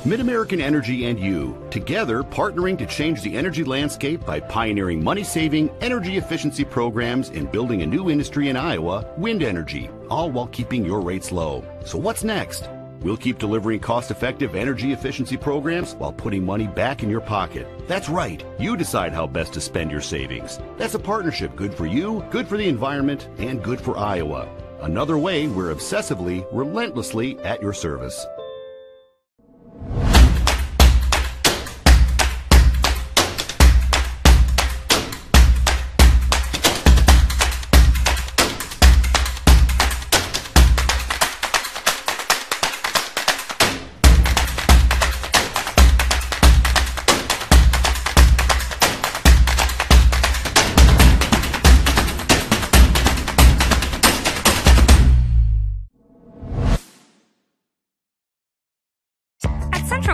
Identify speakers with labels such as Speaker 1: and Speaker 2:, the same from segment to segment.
Speaker 1: Mid-American Energy and you, together partnering to change the energy landscape by pioneering money-saving, energy efficiency programs and building a new industry in Iowa, wind energy, all while keeping your rates low. So what's next? We'll keep delivering cost-effective energy efficiency programs while putting money back in your pocket. That's right. You decide how best to spend your savings. That's a partnership good for you, good for the environment, and good for Iowa. Another way we're obsessively, relentlessly at your service.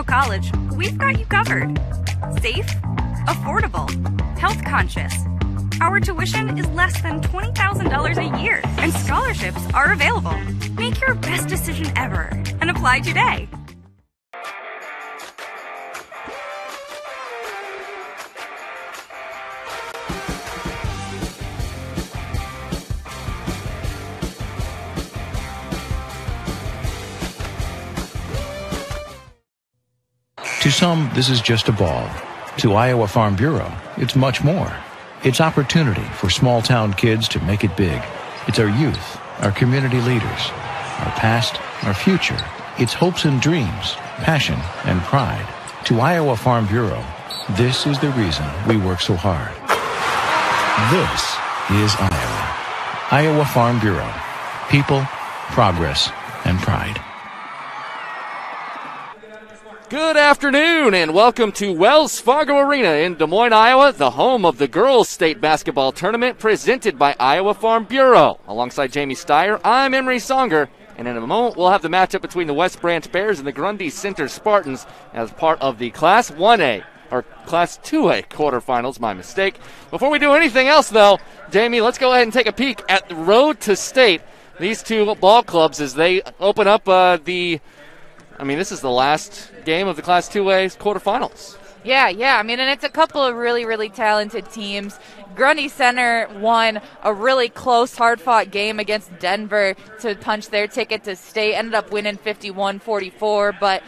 Speaker 2: College, we've got you covered. Safe, affordable, health conscious. Our tuition is less than $20,000 a year, and scholarships are available. Make your best decision ever and apply today.
Speaker 3: To some, this is just a ball. To Iowa Farm Bureau, it's much more. It's opportunity for small-town kids to make it big. It's our youth, our community leaders, our past, our future. It's hopes and dreams, passion and pride. To Iowa Farm Bureau, this is the reason we work so hard. This is Iowa. Iowa Farm Bureau. People, progress, and pride.
Speaker 4: Good afternoon and welcome to Wells Fargo Arena in Des Moines, Iowa, the home of the Girls State Basketball Tournament presented by Iowa Farm Bureau. Alongside Jamie Steyer, I'm Emery Songer, and in a moment we'll have the matchup between the West Branch Bears and the Grundy Center Spartans as part of the Class 1A, or Class 2A quarterfinals, my mistake. Before we do anything else though, Jamie, let's go ahead and take a peek at the road to state. These two ball clubs as they open up this is the last game of the Class 2A quarterfinals.
Speaker 5: Yeah. And it's a couple of really, really talented teams. Grundy Center won a really close, hard-fought game against Denver to punch their ticket to state. Ended up winning 51-44. But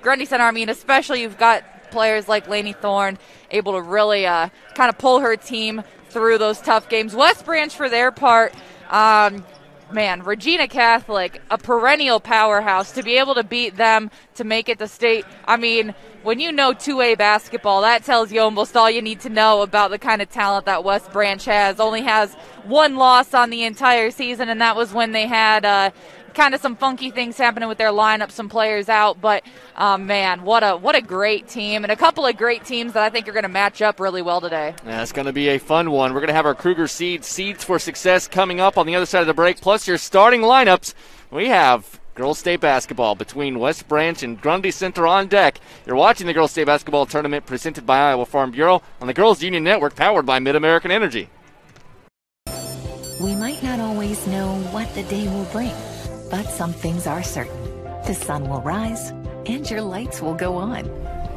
Speaker 5: Grundy Center, especially you've got players like Lainey Thorne able to really kind of pull her team through those tough games. West Branch, for their part, Regina Catholic, a perennial powerhouse, to be able to beat them to make it to state. When you know 2A basketball, that tells you almost all you need to know about the kind of talent that West Branch has. Only has one loss on the entire season, and that was when they had kind of some funky things happening with their lineup, some players out. But, what a great team, and a couple of great teams that I think are going to match up really well today.
Speaker 4: Yeah, it's going to be a fun one. We're going to have our Kruger Seeds for Success coming up on the other side of the break, plus your starting lineups. We have Girls State Basketball between West Branch and Grundy Center on deck. You're watching the Girls State Basketball Tournament presented by Iowa Farm Bureau on the Girls Union Network, powered by Mid-American Energy.
Speaker 6: We might not always know what the day will bring, but some things are certain. The sun will rise and your lights will go on.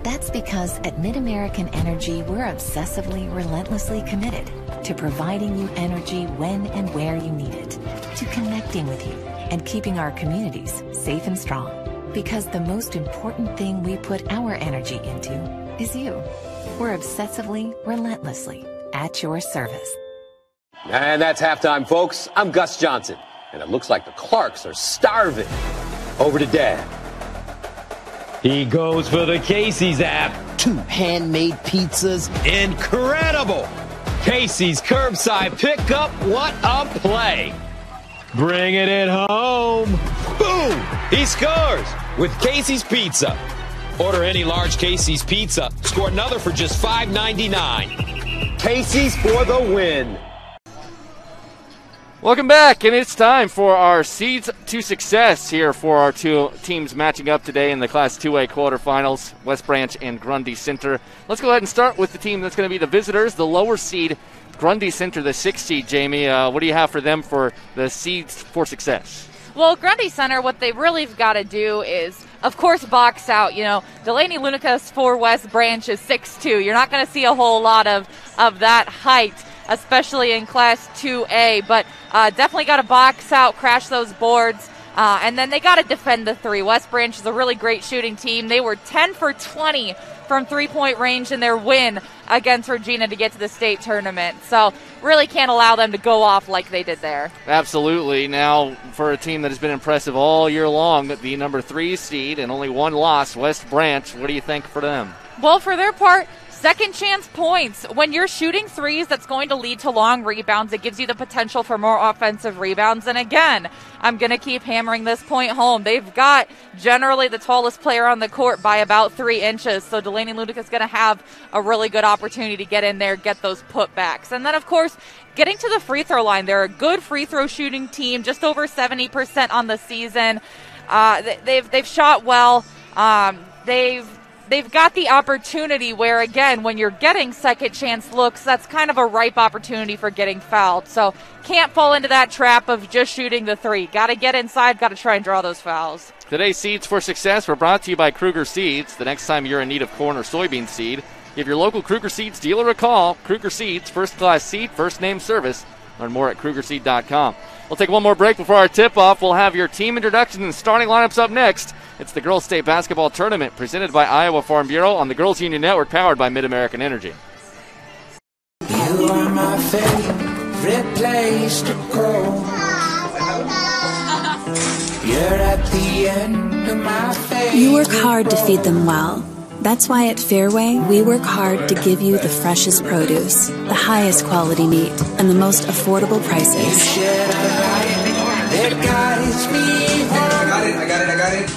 Speaker 6: That's because at Mid-American Energy, we're obsessively, relentlessly committed to providing you energy when and where you need it, to connecting with you and keeping our communities safe and strong. Because the most important thing we put our energy into is you. We're obsessively, relentlessly at your service.
Speaker 7: And that's halftime, folks. I'm Gus Johnson, and it looks like the Clarks are starving. Over to Dad.
Speaker 8: He goes for the Casey's app.
Speaker 9: 2 handmade pizzas.
Speaker 8: Incredible! Casey's curbside pickup. What a play! Bringing it home. Boom! He scores with Casey's Pizza. Order any large Casey's pizza. Score another for just $5.99.
Speaker 7: Casey's for the win.
Speaker 4: Welcome back, and it's time for our Seeds to Success here for our two teams matching up today in the Class 2A quarterfinals, West Branch and Grundy Center. Let's go ahead and start with the team that's going to be the visitors, the lower seed, Grundy Center, the 6th seed. Jamie, what do you have for them for the Seeds for Success?
Speaker 5: Well, Grundy Center, what they really have got to do is, of course, box out. Delaney Lunicas for West Branch is 6'2". You're not going to see a whole lot of that height, especially in Class 2A. But definitely got to box out, crash those boards. And then they got to defend the three. West Branch is a really great shooting team. They were 10 for 20 from three-point range in their win against Regina to get to the state tournament. So really can't allow them to go off like they did there.
Speaker 4: Absolutely. Now, for a team that has been impressive all year long, the number 3 seed and only one loss, West Branch, what do you think for them?
Speaker 5: Well, for their part, second chance points. When you're shooting threes, that's going to lead to long rebounds. It gives you the potential for more offensive rebounds. And again, I'm going to keep hammering this point home. They've got generally the tallest player on the court by about 3 inches. So Delaney Ludick is going to have a really good opportunity to get in there, get those putbacks. And then, of course, getting to the free throw line. They're a good free throw shooting team, just over 70% on the season. They've shot well. They've got the opportunity where, again, when you're getting second chance looks, that's kind of a ripe opportunity for getting fouled. So can't fall into that trap of just shooting the three. Got to get inside, got to try and draw those fouls.
Speaker 4: Today's Seeds for Success were brought to you by Kruger Seeds. The next time you're in need of corn or soybean seed, give your local Kruger Seeds dealer a call. Kruger Seeds, first-class seed, first-name service. Learn more at KrugerSeed.com. We'll take one more break before our tip-off. We'll have your team introductions and starting lineups up next. It's the Girls State Basketball Tournament presented by Iowa Farm Bureau on the Girls Union Network, powered by Mid-American Energy.
Speaker 10: You are my favorite place to go. You're at the end of my favorite.
Speaker 11: You work hard to feed them well. That's why at Fairway, we work hard to give you the freshest produce, the highest quality meat, and the most affordable prices.
Speaker 10: I got it.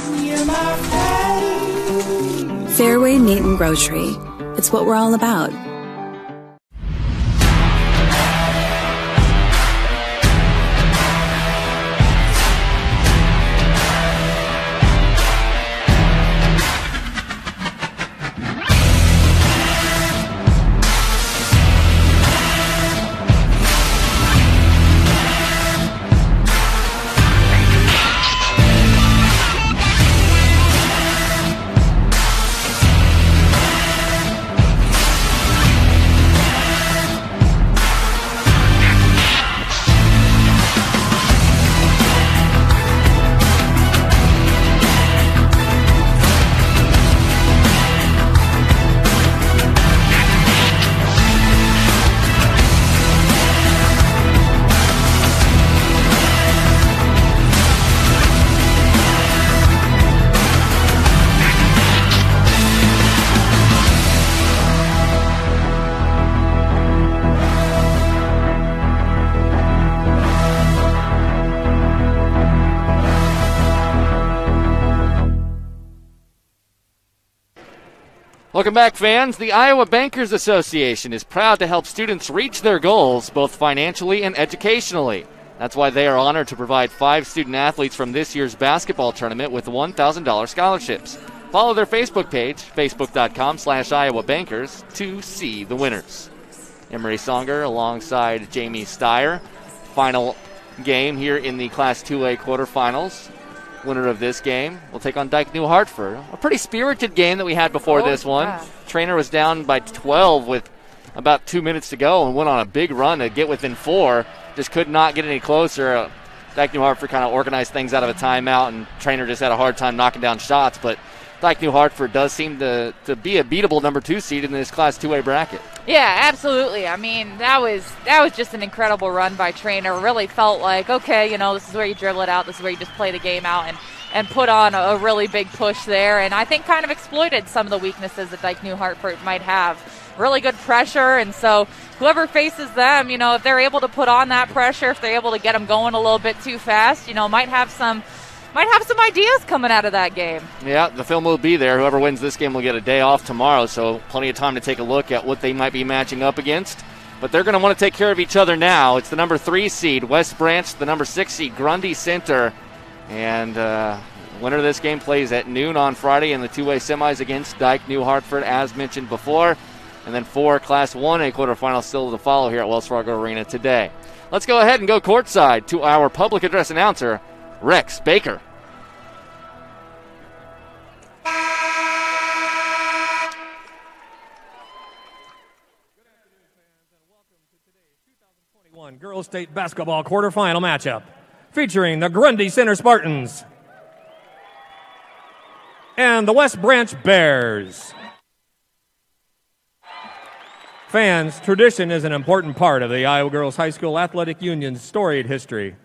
Speaker 11: Fairway Meat and Grocery. It's what we're all about.
Speaker 4: Welcome back, fans. The Iowa Bankers Association is proud to help students reach their goals, both financially and educationally. That's why they are honored to provide 5 student athletes from this year's basketball tournament with $1,000 scholarships. Follow their Facebook page, facebook.com/Iowa Bankers, to see the winners. Emery Songer alongside Jamie Steyer. Final game here in the Class 2A quarterfinals. Winner of this game will take on Dike New Hartford. A pretty spirited game that we had before this one.
Speaker 5: Yeah.
Speaker 4: Trainer was down by 12 with about 2 minutes to go and went on a big run to get within 4. Just could not get any closer. Dike New Hartford kind of organized things out of a timeout, and Trainer just had a hard time knocking down shots. But Dike New Hartford does seem to be a beatable number 2 seed in this Class 2A bracket.
Speaker 5: Yeah, absolutely. I mean, that was just an incredible run by Trainer. Really felt like, okay, this is where you dribble it out. This is where you just play the game out and put on a really big push there. And I think kind of exploited some of the weaknesses that Dike New Hartford might have. Really good pressure, and so whoever faces them, if they're able to put on that pressure, if they're able to get them going a little bit too fast, might have some ideas coming out of that game.
Speaker 4: Yeah, the film will be there. Whoever wins this game will get a day off tomorrow, so plenty of time to take a look at what they might be matching up against. But they're going to want to take care of each other now. It's the number 3 seed, West Branch, the number 6 seed, Grundy Center. And winner of this game plays at noon on Friday in the 2-way semis against Dike New Hartford, as mentioned before. And then 4 Class 1A quarterfinals still to follow here at Wells Fargo Arena today. Let's go ahead and go courtside to our public address announcer, Rex Baker.
Speaker 12: Girls State Basketball Quarterfinal matchup featuring the Grundy Center Spartans and the West Branch Bears. Fans, tradition is an important part of the Iowa Girls High School Athletic Union's storied history.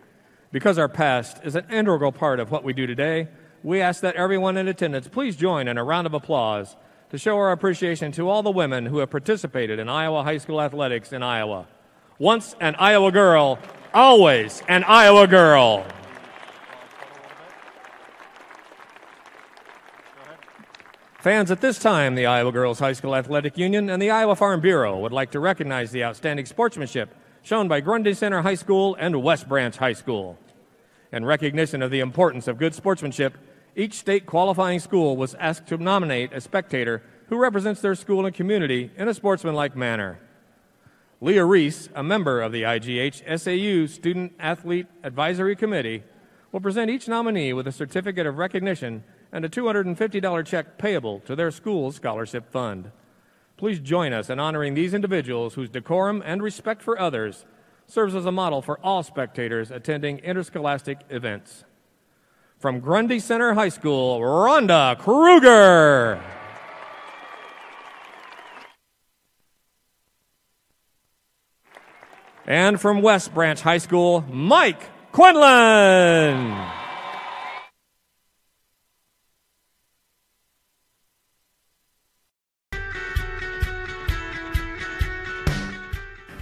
Speaker 12: Because our past is an integral part of what we do today, we ask that everyone in attendance please join in a round of applause to show our appreciation to all the women who have participated in Iowa high school athletics in Iowa. Once an Iowa girl, always an Iowa girl. Fans, at this time, the Iowa Girls High School Athletic Union and the Iowa Farm Bureau would like to recognize the outstanding sportsmanship shown by Grundy Center High School and West Branch High School. In recognition of the importance of good sportsmanship, each state qualifying school was asked to nominate a spectator who represents their school and community in a sportsmanlike manner. Leah Reese, a member of the IGHSAU Student Athlete Advisory Committee, will present each nominee with a certificate of recognition and a $250 check payable to their school's scholarship fund. Please join us in honoring these individuals whose decorum and respect for others serves as a model for all spectators attending interscholastic events. From Grundy Center High School, Rhonda Kruger. And from West Branch High School, Mike Quinlan.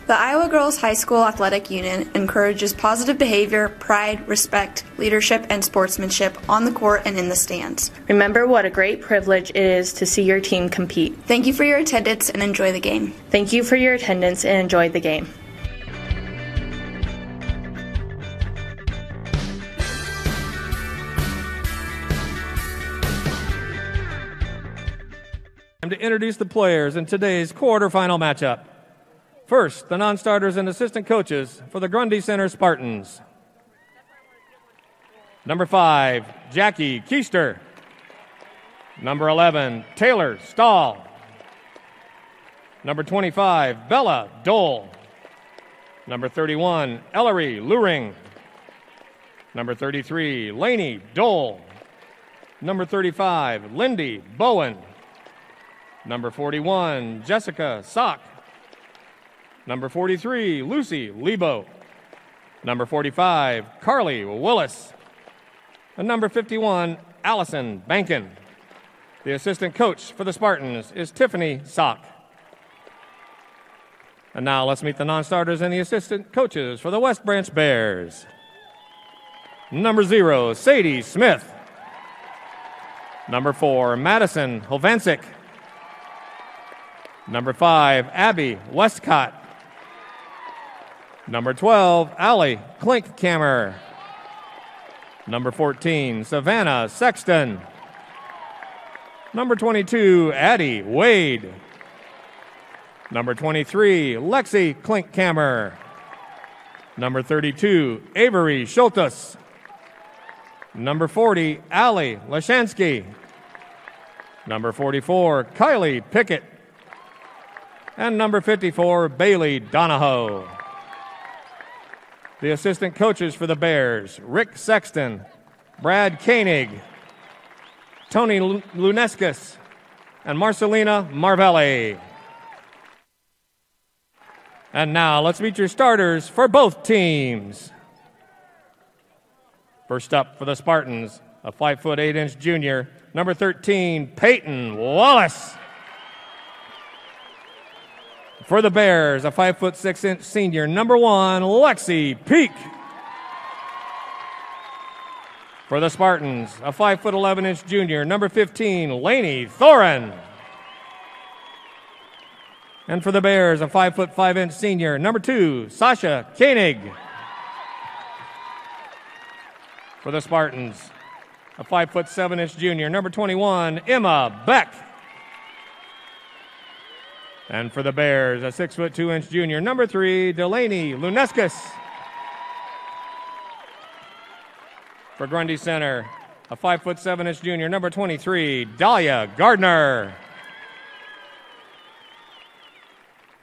Speaker 13: The Iowa Girls High School Athletic Union encourages positive behavior, pride, respect, leadership, and sportsmanship on the court and in the stands.
Speaker 14: Remember what a great privilege it is to see your team compete.
Speaker 13: Thank you for your attendance and enjoy the game.
Speaker 14: Thank you for your attendance and enjoy the game.
Speaker 12: Time to introduce the players in today's quarterfinal matchup. First, the non-starters and assistant coaches for the Grundy Center Spartans. Number 5, Jackie Keister. Number 11, Taylor Stahl. Number 25, Bella Dole. Number 31, Ellery Luring. Number 33, Laney Dole. Number 35, Lindy Bowen. Number 41, Jessica Sock. Number 43, Lucy Lebo. Number 45, Carly Willis. And number 51, Allison Bankin. The assistant coach for the Spartans is Tiffany Sock. And now let's meet the non-starters and the assistant coaches for the West Branch Bears. Number 0, Sadie Smith. Number 4, Madison Hovansik. Number 5, Abby Westcott. Number 12, Allie Klinkkammer. Number 14, Savannah Sexton. Number 22, Addie Wade. Number 23, Lexi Klinkkammer. Number 32, Avery Schultes. Number 40, Allie Lashansky. Number 44, Kylie Pickett. And number 54, Bailey Donahoe. The assistant coaches for the Bears, Rick Sexton, Brad Koenig, Tony Luneskis, and Marcelina Marvelli. And now let's meet your starters for both teams. First up for the Spartans, a 5'8" junior, number 13, Peyton Wallace. For the Bears, a 5'6" senior, number 1, Lexi Peak. For the Spartans, a 5'11" junior, number 15, Laney Thorin. And for the Bears, a 5'5" senior, number 2, Sasha Koenig. For the Spartans, a 5'7" junior, number 21, Emma Beck. And for the Bears, a 6'2" junior, number 3, Delaney Luneskis. For Grundy Center, a 5'7" junior, number 23, Dahlia Gardner.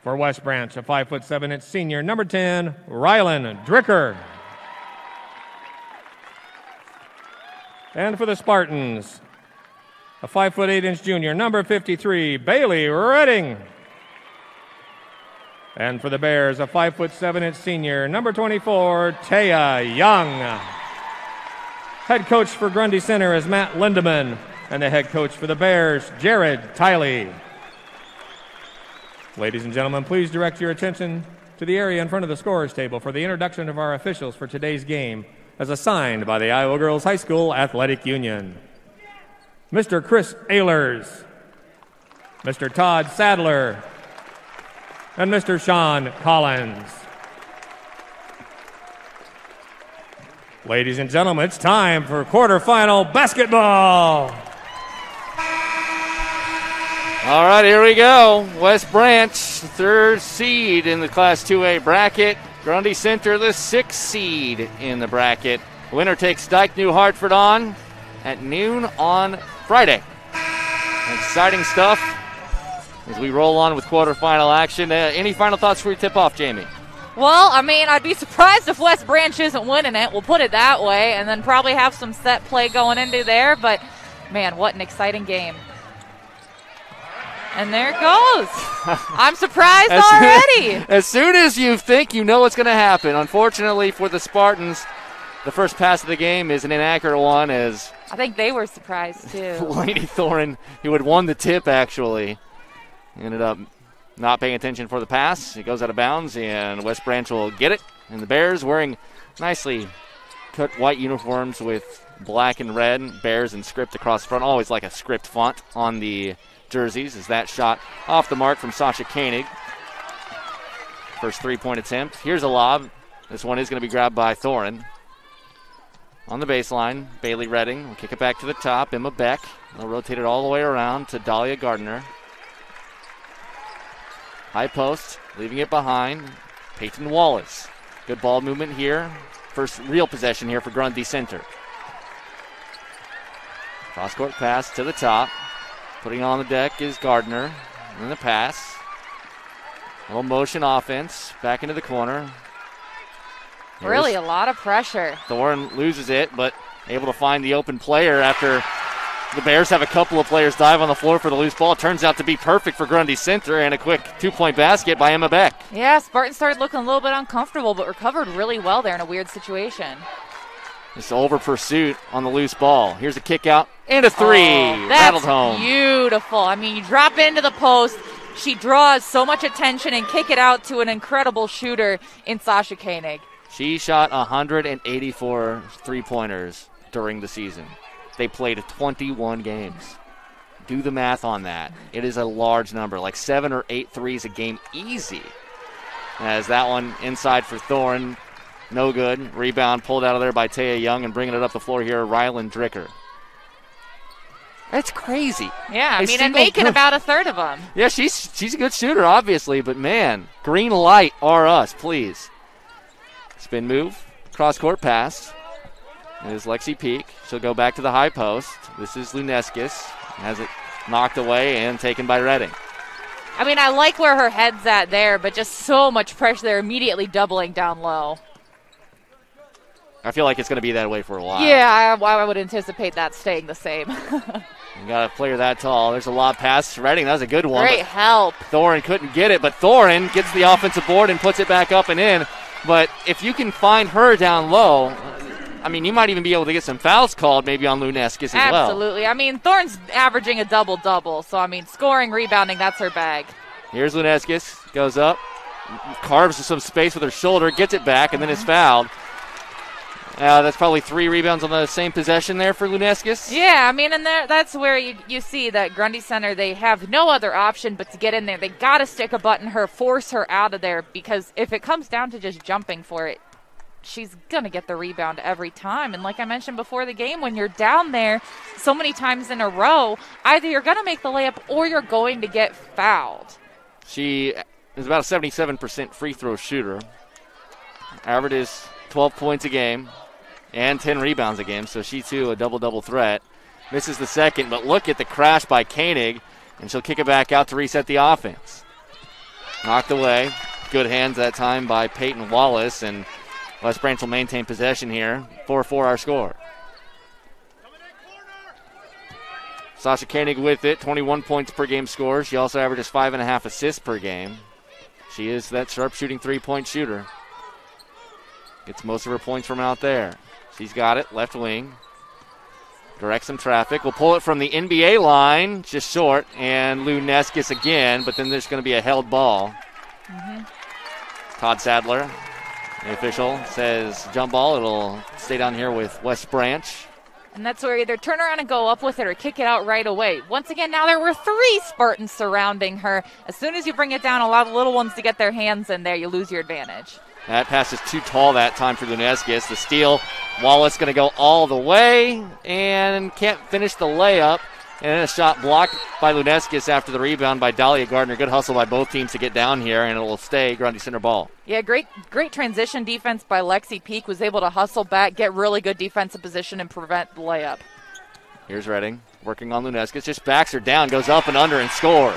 Speaker 12: For West Branch, a 5'7" senior, number 10, Rylan Dricker. And for the Spartans, a 5'8" junior, number 53, Bailey Redding. And for the Bears, a 5'7" senior, number 24, Taya Young. Head coach for Grundy Center is Matt Lindeman, and the head coach for the Bears, Jared Tiley. Ladies and gentlemen, please direct your attention to the area in front of the scorer's table for the introduction of our officials for today's game, as assigned by the Iowa Girls High School Athletic Union. Mr. Chris Ehlers, Mr. Todd Sadler, and Mr. Sean Collins. Ladies and gentlemen, it's time for quarterfinal basketball.
Speaker 4: All right, here we go. West Branch, third seed in the Class 2A bracket. Grundy Center, the sixth seed in the bracket. Winner takes Dyke New Hartford on at noon on Friday. Exciting stuff as we roll on with quarterfinal action. Any final thoughts for your tip-off, Jamie?
Speaker 5: Well, I mean, I'd be surprised if West Branch isn't winning it. We'll put it that way, and then probably have some set play going into there. But, man, what an exciting game. And there it goes. I'm surprised already.
Speaker 4: As soon as you think you know what's going to happen, unfortunately for the Spartans, the first pass of the game is an inaccurate one, as
Speaker 5: I think they were surprised, too.
Speaker 4: Lady Thorin, who had won the tip, actually, ended up not paying attention for the pass. It goes out of bounds, and West Branch will get it. And the Bears, wearing nicely cut white uniforms with black and red, Bears and script across the front. Always like a script font on the jerseys, as that shot off the mark from Sasha Koenig. First three-point attempt. Here's a lob. This one is going to be grabbed by Thorin. On the baseline, Bailey Redding will kick it back to the top. Emma Beck will rotate it all the way around to Dahlia Gardner. High post, leaving it behind. Peyton Wallace. Good ball movement here. First real possession here for Grundy Center. Cross-court pass to the top. Putting on the deck is Gardner. And then the pass. A little motion offense. Back into the corner.
Speaker 5: Really a lot of pressure.
Speaker 4: Thorin loses it, but able to find the open player after the Bears have a couple of players dive on the floor for the loose ball. Turns out to be perfect for Grundy Center, and a quick two-point basket by Emma Beck.
Speaker 5: Yeah, Spartan started looking a little bit uncomfortable, but recovered really well there in a weird situation.
Speaker 4: Just over pursuit on the loose ball. Here's a kick out and a three. Rattled home.
Speaker 5: Beautiful. I mean, you drop into the post. She draws so much attention and kick it out to an incredible shooter in Sasha Koenig.
Speaker 4: She shot 184 three-pointers during the season. They played 21 games. Do the math on that. It is a large number, like 7 or 8 threes a game easy. As that one inside for Thorin, no good. Rebound pulled out of there by Taya Young, and bringing it up the floor here, Rylan Dricker. That's crazy.
Speaker 5: Yeah, I mean, and making about a third of them.
Speaker 4: Yeah, she's a good shooter, obviously, but man, green light or us, please. Spin move, cross-court pass. It is Lexi Peak. She'll go back to the high post. This is Luneskis. Has it knocked away and taken by Redding.
Speaker 5: I mean, I like where her head's at there, but just so much pressure there, immediately doubling down low.
Speaker 4: I feel like it's going to be that way for a while.
Speaker 5: Yeah, I would anticipate that staying the same.
Speaker 4: You got a player that tall. There's a lob pass to Redding. That was a good one.
Speaker 5: Great help.
Speaker 4: Thorin couldn't get it, but Thorin gets the offensive board and puts it back up and in. But if you can find her down low, I mean, you might even be able to get some fouls called maybe on Luneskis as well.
Speaker 5: Absolutely. I mean, Thorne's averaging a double-double. So, I mean, scoring, rebounding, that's her bag.
Speaker 4: Here's Luneskis. Goes up. Carves some space with her shoulder. Gets it back and then is fouled. That's probably 3 rebounds on the same possession there for Luneskis.
Speaker 5: Yeah, I mean, and that's where you see that Grundy Center, they have no other option but to get in there. They got to stick a button her, force her out of there, because if it comes down to just jumping for it, she's going to get the rebound every time. And like I mentioned before the game, when you're down there so many times in a row, either you're going to make the layup or you're going to get fouled.
Speaker 4: She is about a 77% free throw shooter. Average is 12 points a game. and 10 rebounds a game, so she too a double-double threat. Misses the second, but look at the crash by Koenig, and she'll kick it back out to reset the offense. Knocked away. Good hands that time by Peyton Wallace, and West Branch will maintain possession here. 4-4 our score. Sasha Koenig with it, 21 points per game score. She also averages 5.5 assists per game. She is that sharp-shooting three-point shooter. Gets most of her points from out there. She's got it, left wing. Directs some traffic. We'll pull it from the NBA line, just short, and Lou Neskis again, but then there's going to be a held ball. Todd Sadler, the official, says jump ball. It'll stay down here with West Branch.
Speaker 5: And that's where either turn around and go up with it or kick it out right away. Once again, now there were 3 Spartans surrounding her. As soon as you bring it down, allow the little ones to get their hands in there, you lose your advantage.
Speaker 4: That pass is too tall that time for Luneskis. The steal, Wallace going to go all the way and can't finish the layup. And then a shot blocked by Luneskis after the rebound by Dahlia Gardner. Good hustle by both teams to get down here, and it will stay Grundy Center ball.
Speaker 5: Yeah, great transition defense by Lexi Peak. Was able to hustle back, get really good defensive position, and prevent the layup.
Speaker 4: Here's Redding working on Luneskis. Just backs her down, goes up and under, and scores.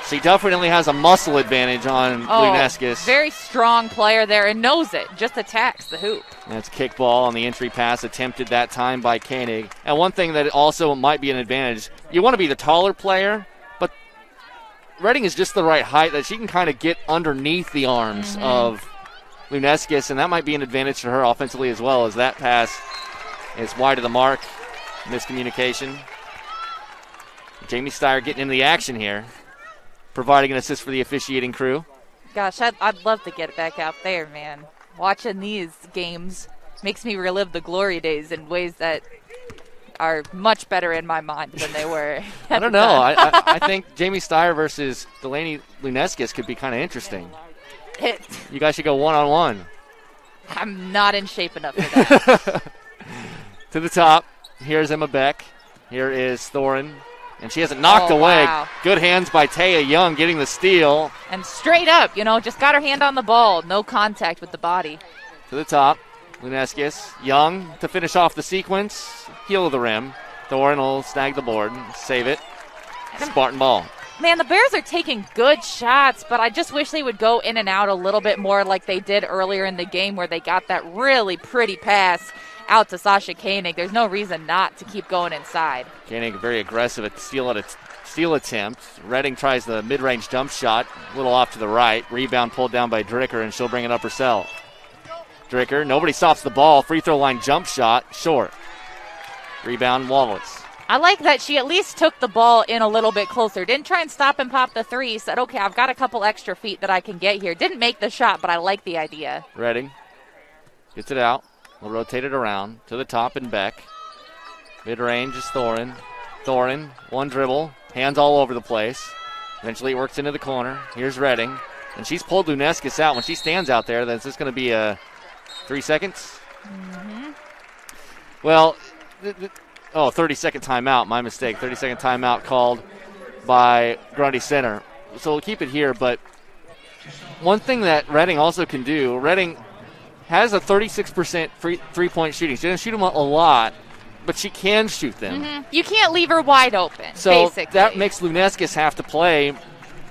Speaker 4: She definitely has a muscle advantage on Luneskis.
Speaker 5: Very strong player there and knows it. Just attacks the hoop.
Speaker 4: That's kickball on the entry pass attempted that time by Koenig. And one thing that also might be an advantage, you want to be the taller player, but Redding is just the right height that she can kind of get underneath the arms of Luneskis, and that might be an advantage to her offensively as well, as that pass is wide of the mark. Miscommunication. Jamie Steyer getting into the action here, providing an assist for the officiating crew.
Speaker 5: Gosh, I'd love to get back out there, man. Watching these games makes me relive the glory days in ways that are much better in my mind than they were.
Speaker 4: I don't know. I think Jamie Steyer versus Delaney Luneskis could be kind of interesting. You guys should go one-on-one.
Speaker 5: I'm not in shape enough for that.
Speaker 4: To the top, here's Emma Beck. Here is Thorin. And she has it knocked away.
Speaker 5: Wow.
Speaker 4: Good hands by Taya Young getting the steal.
Speaker 5: And straight up, just got her hand on the ball. No contact with the body.
Speaker 4: To the top, Luneskis. Young to finish off the sequence. Heel of the rim. Thorin will snag the board, save it. Spartan ball.
Speaker 5: Man, the Bears are taking good shots, but I just wish they would go in and out a little bit more like they did earlier in the game where they got that really pretty pass out to Sasha Koenig. There's no reason not to keep going inside.
Speaker 4: Koenig very aggressive at steal attempt. Redding tries the mid-range jump shot, a little off to the right. Rebound pulled down by Dricker, and she'll bring it up herself. Dricker, nobody stops the ball. Free throw line jump shot, short. Rebound, Wallace.
Speaker 5: I like that she at least took the ball in a little bit closer. Didn't try and stop and pop the three. Said, okay, I've got a couple extra feet that I can get here. Didn't make the shot, but I like the idea.
Speaker 4: Redding gets it out. We'll rotate it around to the top and Beck. Mid-range is Thorin. Thorin, one dribble, hands all over the place. Eventually it works into the corner. Here's Redding. And she's pulled Luneskis out. When she stands out there, that's just going to be 3 seconds. Well, 30-second timeout. My mistake. 30-second timeout called by Grundy Center. So we'll keep it here. But one thing that Redding also can do, Redding has a 36% three-point shooting. She doesn't shoot them a lot, but she can shoot them.
Speaker 5: You can't leave her wide open,
Speaker 4: so
Speaker 5: basically.
Speaker 4: That makes Luneskis have to play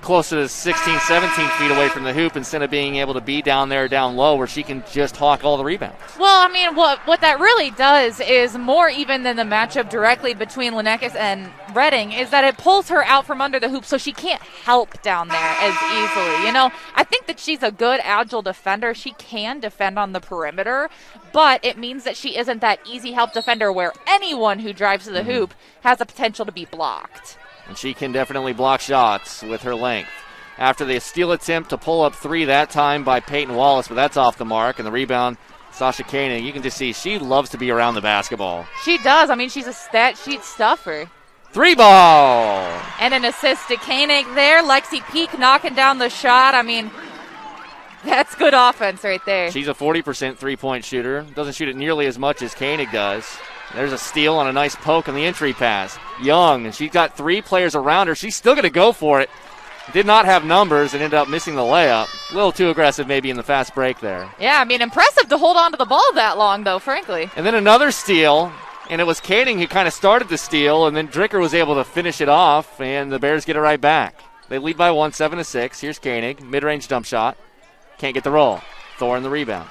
Speaker 4: closer to 16, 17 feet away from the hoop instead of being able to be down there, down low, where she can just hawk all the rebounds.
Speaker 5: Well, I mean, what that really does is more even than the matchup directly between Luneskis and Redding is that it pulls her out from under the hoop so she can't help down there as easily. I think that she's a good, agile defender. She can defend on the perimeter, but it means that she isn't that easy help defender where anyone who drives to the hoop has the potential to be blocked.
Speaker 4: And she can definitely block shots with her length. After the steal attempt to pull up three that time by Peyton Wallace, but that's off the mark. And the rebound, Sasha Koenig. You can just see she loves to be around the basketball.
Speaker 5: She does. I mean, she's a stat sheet stuffer.
Speaker 4: 3-ball.
Speaker 5: And an assist to Koenig there. Lexi Peak knocking down the shot. I mean, that's good offense right there.
Speaker 4: She's a 40% three-point shooter. Doesn't shoot it nearly as much as Koenig does. There's a steal on a nice poke on the entry pass. Young, and she's got three players around her. She's still going to go for it. Did not have numbers and ended up missing the layup. A little too aggressive maybe in the fast break there.
Speaker 5: Yeah, I mean, impressive to hold on to the ball that long, though, frankly.
Speaker 4: And then another steal, and it was Koenig who kind of started the steal, and then Dricker was able to finish it off, and the Bears get it right back. They lead by 1, 7-6. Here's Koenig, mid-range dump shot. Can't get the roll. Thorne the rebound.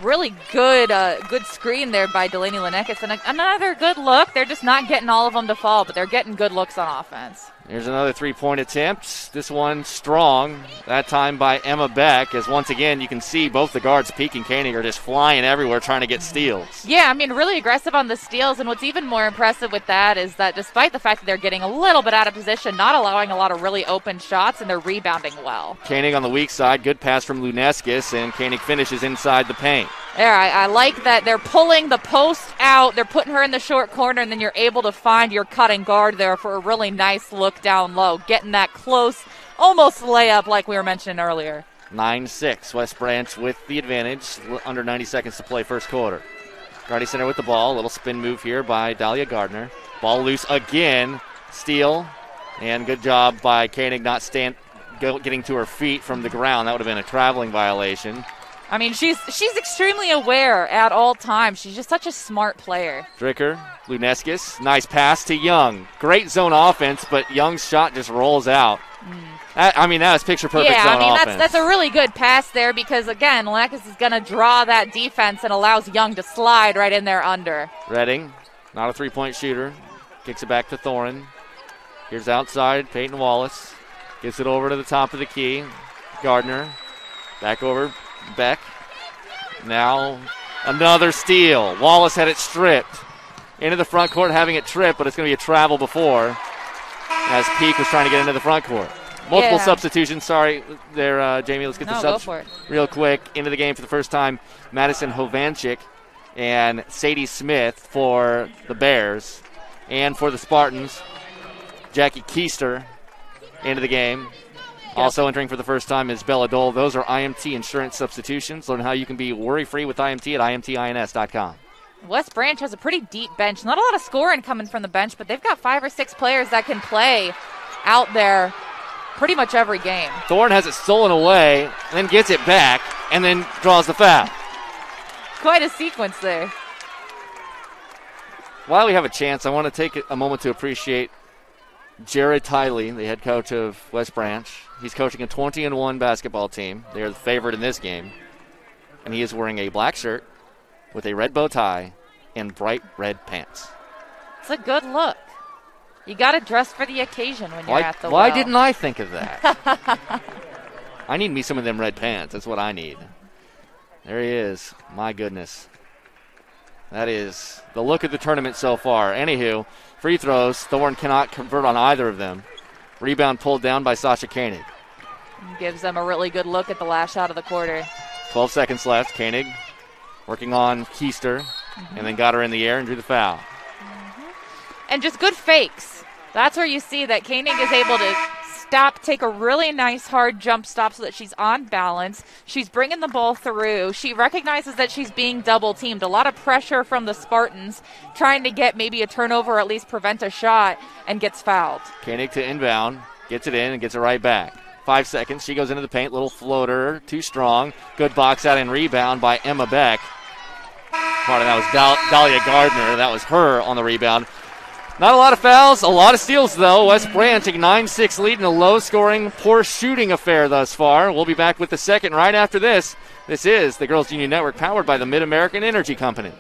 Speaker 5: Really good screen there by Delaney Lenekis. And another good look. They're just not getting all of them to fall, but they're getting good looks on offense.
Speaker 4: Here's another three-point attempt. This one strong, that time by Emma Beck, as once again you can see both the guards, Peak and Koenig, are just flying everywhere trying to get steals.
Speaker 5: Yeah, I mean, really aggressive on the steals, and what's even more impressive with that is that despite the fact that they're getting a little bit out of position, not allowing a lot of really open shots, and they're rebounding well.
Speaker 4: Koenig on the weak side, good pass from Luneskis, and Koenig finishes inside the paint.
Speaker 5: There, I like that they're pulling the post out, they're putting her in the short corner, and then you're able to find your cutting guard there for a really nice look down low, getting that close, almost layup like we were mentioning earlier.
Speaker 4: 9-6, West Branch with the advantage, under 90 seconds to play first quarter. Grundy Center with the ball, a little spin move here by Dahlia Gardner. Ball loose again, steal, and good job by Koenig not getting to her feet from the ground. That would have been a traveling violation.
Speaker 5: I mean, she's extremely aware at all times. She's just such a smart player.
Speaker 4: Dricker, Luneskis, nice pass to Young. Great zone offense, but Young's shot just rolls out. That was picture-perfect zone offense.
Speaker 5: Yeah, I mean, that's a really good pass there because, again, Lenekis is going to draw that defense and allows Young to slide right in there under.
Speaker 4: Redding, not a three-point shooter. Kicks it back to Thorin. Here's outside, Peyton Wallace. Gets it over to the top of the key. Gardner, back over. Beck. Now another steal. Wallace had it stripped. Into the front court, having it tripped, but it's going to be a travel before as Peak was trying to get into the front court. Multiple substitutions. Sorry there, Jamie. Let's get the subs real quick. Into the game for the first time, Madison Hovanchik and Sadie Smith for the Bears. And for the Spartans, Jackie Keister into the game. Also entering for the first time is Bella Dole. Those are IMT insurance substitutions. Learn how you can be worry-free with IMT at IMTINS.com.
Speaker 5: West Branch has a pretty deep bench. Not a lot of scoring coming from the bench, but they've got 5 or 6 players that can play out there pretty much every game.
Speaker 4: Thorne has it stolen away, then gets it back, and then draws the foul.
Speaker 5: Quite a sequence there.
Speaker 4: While we have a chance, I want to take a moment to appreciate Jared Tiley, the head coach of West Branch. He's coaching a 20-1 basketball team. They are the favorite in this game. And he is wearing a black shirt with a red bow tie and bright red pants.
Speaker 5: It's a good look. You got to dress for the occasion when you're at the
Speaker 4: Why didn't I think of that? I need me some of them red pants. That's what I need. There he is. My goodness. That is the look of the tournament so far. Anywho, free throws. Thorne cannot convert on either of them. Rebound pulled down by Sasha Koenig.
Speaker 5: Gives them a really good look at the last shot of the quarter.
Speaker 4: 12 seconds left. Koenig working on Keister, and then got her in the air and drew the foul.
Speaker 5: And just good fakes. That's where you see that Koenig is able to stop, take a really nice hard jump stop so that she's on balance. She's bringing the ball through. She recognizes that she's being double teamed. A lot of pressure from the Spartans trying to get maybe a turnover or at least prevent a shot, and gets fouled.
Speaker 4: Koenig to inbound, gets it in and gets it right back. 5 seconds. She goes into the paint. Little floater, too strong. Good box out and rebound by Emma Beck. Pardon, that was Dahlia Gardner. That was her on the rebound. Not a lot of fouls, a lot of steals, though. West Branch, a 9-6 lead in a low-scoring, poor shooting affair thus far. We'll be back with the second right after this. This is the Girls Union Network, powered by the Mid-American Energy Company.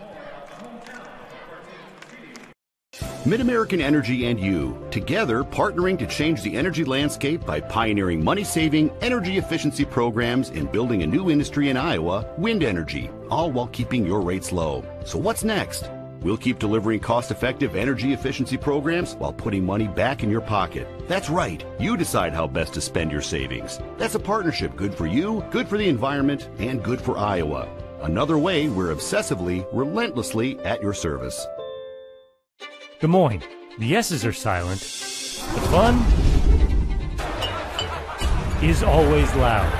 Speaker 1: Mid-American Energy and you, together partnering to change the energy landscape by pioneering money-saving, energy efficiency programs and building a new industry in Iowa, wind energy, all while keeping your rates low. So what's next? We'll keep delivering cost-effective energy efficiency programs while putting money back in your pocket. That's right. You decide how best to spend your savings. That's a partnership good for you, good for the environment, and good for Iowa. Another way we're obsessively, relentlessly at your service.
Speaker 15: Des Moines. The S's are silent. The fun is always loud.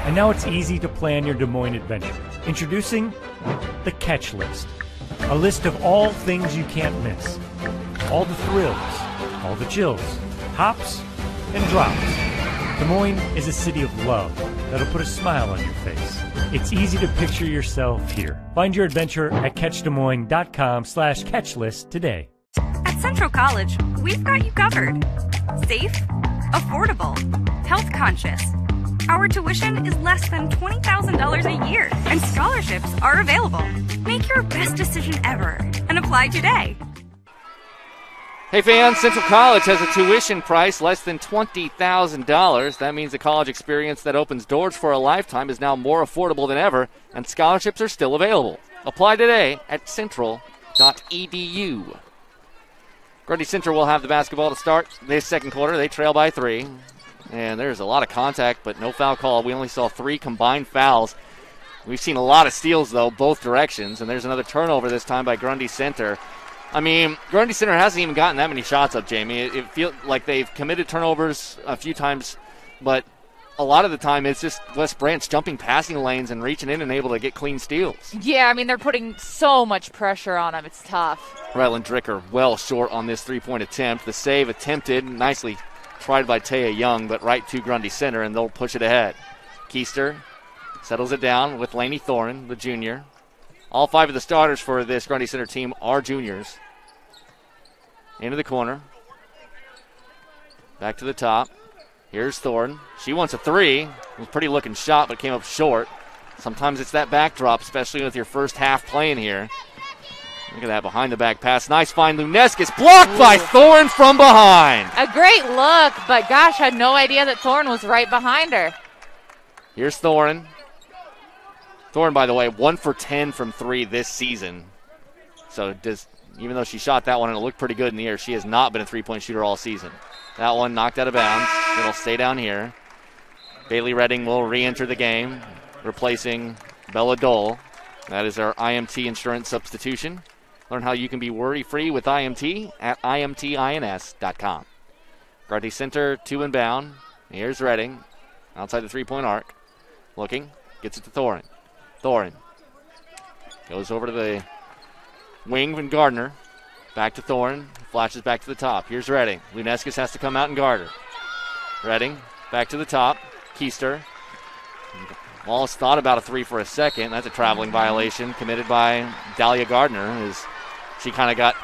Speaker 15: And now it's easy to plan your Des Moines adventure. Introducing the Catch List. A list of all things you can't miss. All the thrills, all the chills, hops and drops. Des Moines is a city of love that'll put a smile on your face. It's easy to picture yourself here. Find your adventure at catchdesmoines.com/catchlist today.
Speaker 2: At Central College, we've got you covered. Safe, affordable, health conscious. Our tuition is less than $20,000 a year, and scholarships are available. Make your best decision ever and apply today.
Speaker 4: Hey fans, Central College has a tuition price less than $20,000. That means the college experience that opens doors for a lifetime is now more affordable than ever, and scholarships are still available. Apply today at central.edu. Grundy Central will have the basketball to start this second quarter. They trail by 3, and there's a lot of contact, but no foul call. We only saw 3 combined fouls. We've seen a lot of steals, though, both directions, and there's another turnover this time by Grundy Center. I mean, Grundy Center hasn't even gotten that many shots up, Jamie. It feels like they've committed turnovers a few times, but a lot of the time it's just West Branch jumping passing lanes and reaching in and able to get clean steals.
Speaker 5: Yeah, I mean, they're putting so much pressure on them. It's tough.
Speaker 4: Rylan Dricker well short on this three-point attempt. The save attempted, nicely tried by Taya Young, but right to Grundy Center, and they'll push it ahead. Keister settles it down with Laney Thorin, the junior. All 5 of the starters for this Grundy Center team are juniors. Into the corner. Back to the top. Here's Thornton. She wants a 3. It was a pretty looking shot, but came up short. Sometimes it's that backdrop, especially with your first half playing here. Look at that behind-the-back pass. Nice find. Luneskis blocked by Thorne from behind.
Speaker 5: A great look, but gosh, I had no idea that Thorne was right behind her.
Speaker 4: Here's Thorne. Thorne, by the way, 1 for 10 from 3 this season. So even though she shot that one and it looked pretty good in the air, she has not been a three-point shooter all season. That one knocked out of bounds. It'll stay down here. Bailey Redding will re-enter the game, replacing Bella Dole. That is our IMT insurance substitution. Learn how you can be worry-free with IMT at imtins.com. Grundy Center, 2 inbound. Here's Redding outside the three-point arc. Looking, gets it to Thorin. Thorin goes over to the wing from Gardner. Back to Thorin. Flashes back to the top. Here's Redding. Luneskis has to come out and guard her. Redding back to the top. Keister. Wallace thought about a 3 for a second. That's a traveling violation committed by Dahlia Gardner, as she kind of got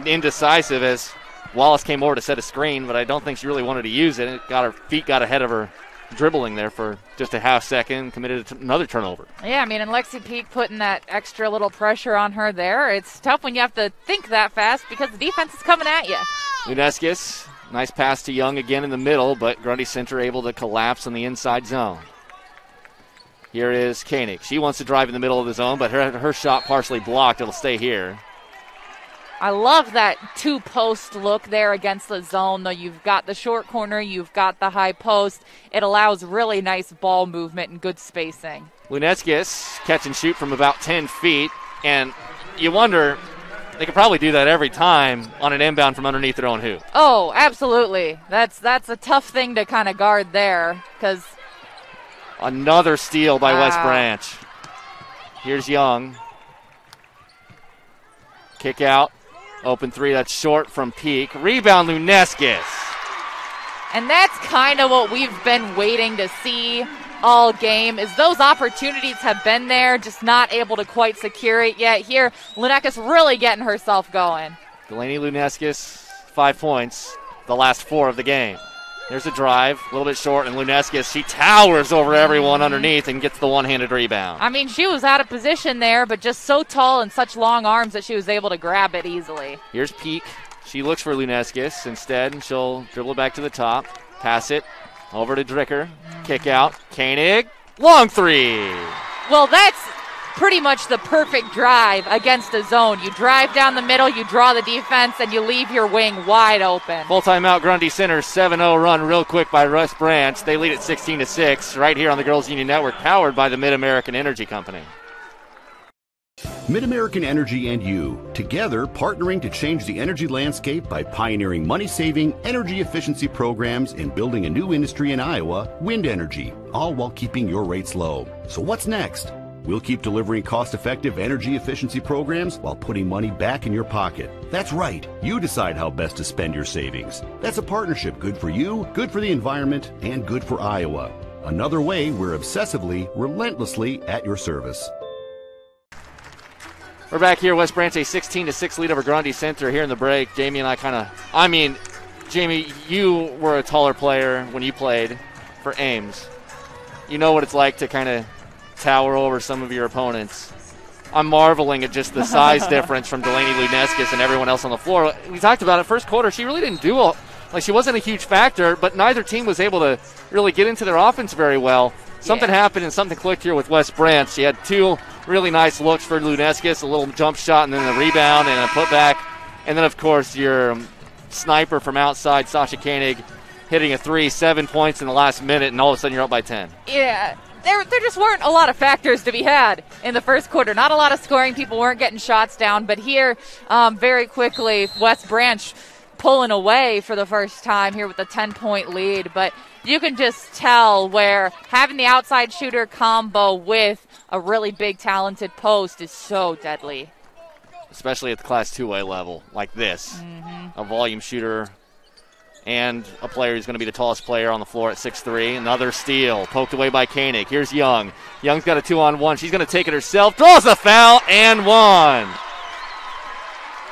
Speaker 4: indecisive as Wallace came over to set a screen, but I don't think she really wanted to use it. Her feet got ahead of her dribbling there for just a half second, committed another turnover.
Speaker 5: Yeah, I mean, and Lexi Peak putting that extra little pressure on her there. It's tough when you have to think that fast because the defense is coming at you.
Speaker 4: Luneskis, nice pass to Young again in the middle, but Grundy Center able to collapse on the inside zone. Here is Koenig. She wants to drive in the middle of the zone, but her shot partially blocked. It'll stay here.
Speaker 5: I love that 2-post look there against the zone, though. You've got the short corner, you've got the high post. It allows really nice ball movement and good spacing.
Speaker 4: Luneskis catch and shoot from about 10 feet, and you wonder, they could probably do that every time on an inbound from underneath their own hoop.
Speaker 5: Oh, absolutely. That's a tough thing to kind of guard there, because
Speaker 4: another steal by West Branch. Here's Young. Kick out. Open 3, that's short from Peak. Rebound, Luneskis.
Speaker 5: And that's kind of what we've been waiting to see all game, is those opportunities have been there, just not able to quite secure it yet. Here, Luneskis really getting herself going.
Speaker 4: Delaney Luneskis, 5 points, the last 4 of the game. There's a drive, a little bit short, and Luneskis, she towers over everyone underneath and gets the one-handed rebound.
Speaker 5: I mean, she was out of position there, but just so tall and such long arms that she was able to grab it easily.
Speaker 4: Here's Peak. She looks for Luneskis instead, and she'll dribble back to the top, pass it over to Dricker. Kick out. Koenig, long 3.
Speaker 5: Well, that's pretty much the perfect drive against a zone. You drive down the middle, you draw the defense, and you leave your wing wide open.
Speaker 4: Full timeout, Grundy Center, 7-0 run real quick by West Branch. They lead at 16-6 right here on the Girls Union Network, powered by the Mid-American Energy Company.
Speaker 1: Mid-American Energy and you, together partnering to change the energy landscape by pioneering money-saving, energy efficiency programs and building a new industry in Iowa, wind energy, all while keeping your rates low. So what's next? We'll keep delivering cost-effective energy efficiency programs while putting money back in your pocket. That's right. You decide how best to spend your savings. That's a partnership good for you, good for the environment, and good for Iowa. Another way we're obsessively, relentlessly at your service.
Speaker 4: We're back here. West Branch a 16-6 lead over Grundy Center here in the break. Jamie and I Jamie, you were a taller player when you played for Ames. You know what it's like to kind of tower over some of your opponents. I'm marveling at just the size difference from Delaney Luneskis and everyone else on the floor. We talked about it first quarter. She really didn't do she wasn't a huge factor, but neither team was able to really get into their offense very well. Something happened and something clicked here with West Branch. She had two really nice looks for Luneskis, a little jump shot and then a rebound and a putback. And then, of course, your sniper from outside, Sasha Koenig, hitting a 3, 7 points in the last minute, and all of a sudden you're up by 10.
Speaker 5: Yeah, there just weren't a lot of factors to be had in the first quarter. Not a lot of scoring. People weren't getting shots down. But here, very quickly, West Branch pulling away for the first time here with a 10-point lead. But you can just tell where having the outside shooter combo with a really big, talented post is so deadly.
Speaker 4: Especially at the Class 2A level like this. A volume shooter and a player who's going to be the tallest player on the floor at 6'3". Another steal, poked away by Koenig. Here's Young. Young's got a 2-on-1. She's going to take it herself. Draws the foul and one.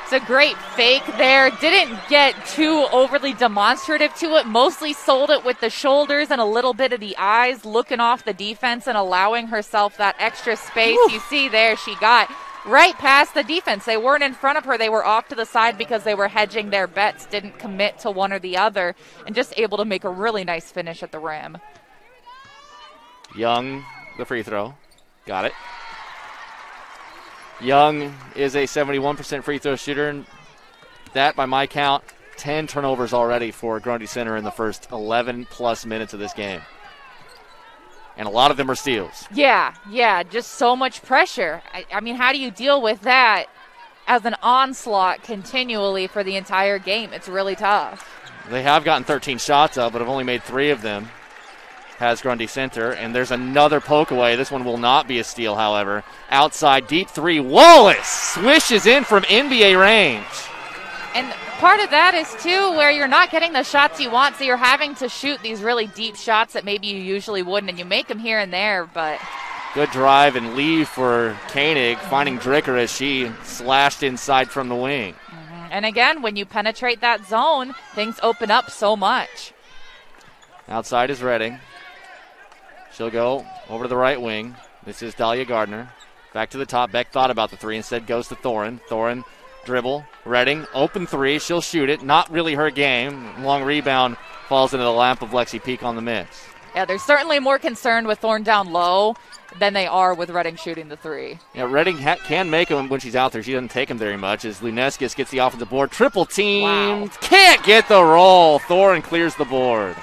Speaker 5: It's a great fake there. Didn't get too overly demonstrative to it. Mostly sold it with the shoulders and a little bit of the eyes, looking off the defense and allowing herself that extra space. You see there, she got right past the defense. They weren't in front of her. They were off to the side because they were hedging their bets, didn't commit to one or the other, and just able to make a really nice finish at the rim.
Speaker 4: Young, the free throw. Got it. Young is a 71% free throw shooter, and that, by my count, 10 turnovers already for Grundy Center in the first 11-plus minutes of this game. And a lot of them are steals. Yeah, just so much pressure. I mean, how do you deal with that as an onslaught continually for the entire game? It's really tough. They have gotten 13 shots up, but have only made 3 of them, has Grundy Center. And there's another poke away. This one will not be a steal, however. Outside, deep three. Wallace swishes in from NBA range. And part of that is, too, where you're not getting the shots you want, so you're having to shoot these really deep shots that maybe you usually wouldn't, and you make them here and there, but... Good drive and leave for Koenig, finding Dricker as she slashed inside from the wing. And again, when you penetrate that zone, things open up so much. Outside is Redding. She'll go over to the right wing. This is Dahlia Gardner. Back to the top. Beck thought about the three. Instead goes to Thorin. Thorin, dribble. Redding, open three. She'll shoot it. Not really her game. Long rebound falls into the lap of Lexi Peak on the miss. Yeah, they're certainly more concerned with Thorne down low than they are with Redding shooting the three. Yeah, Redding can make them when she's out there. She doesn't take them very much as Luneskis gets the offensive board. Triple team. Wow. Can't get the roll. Thorin clears the board.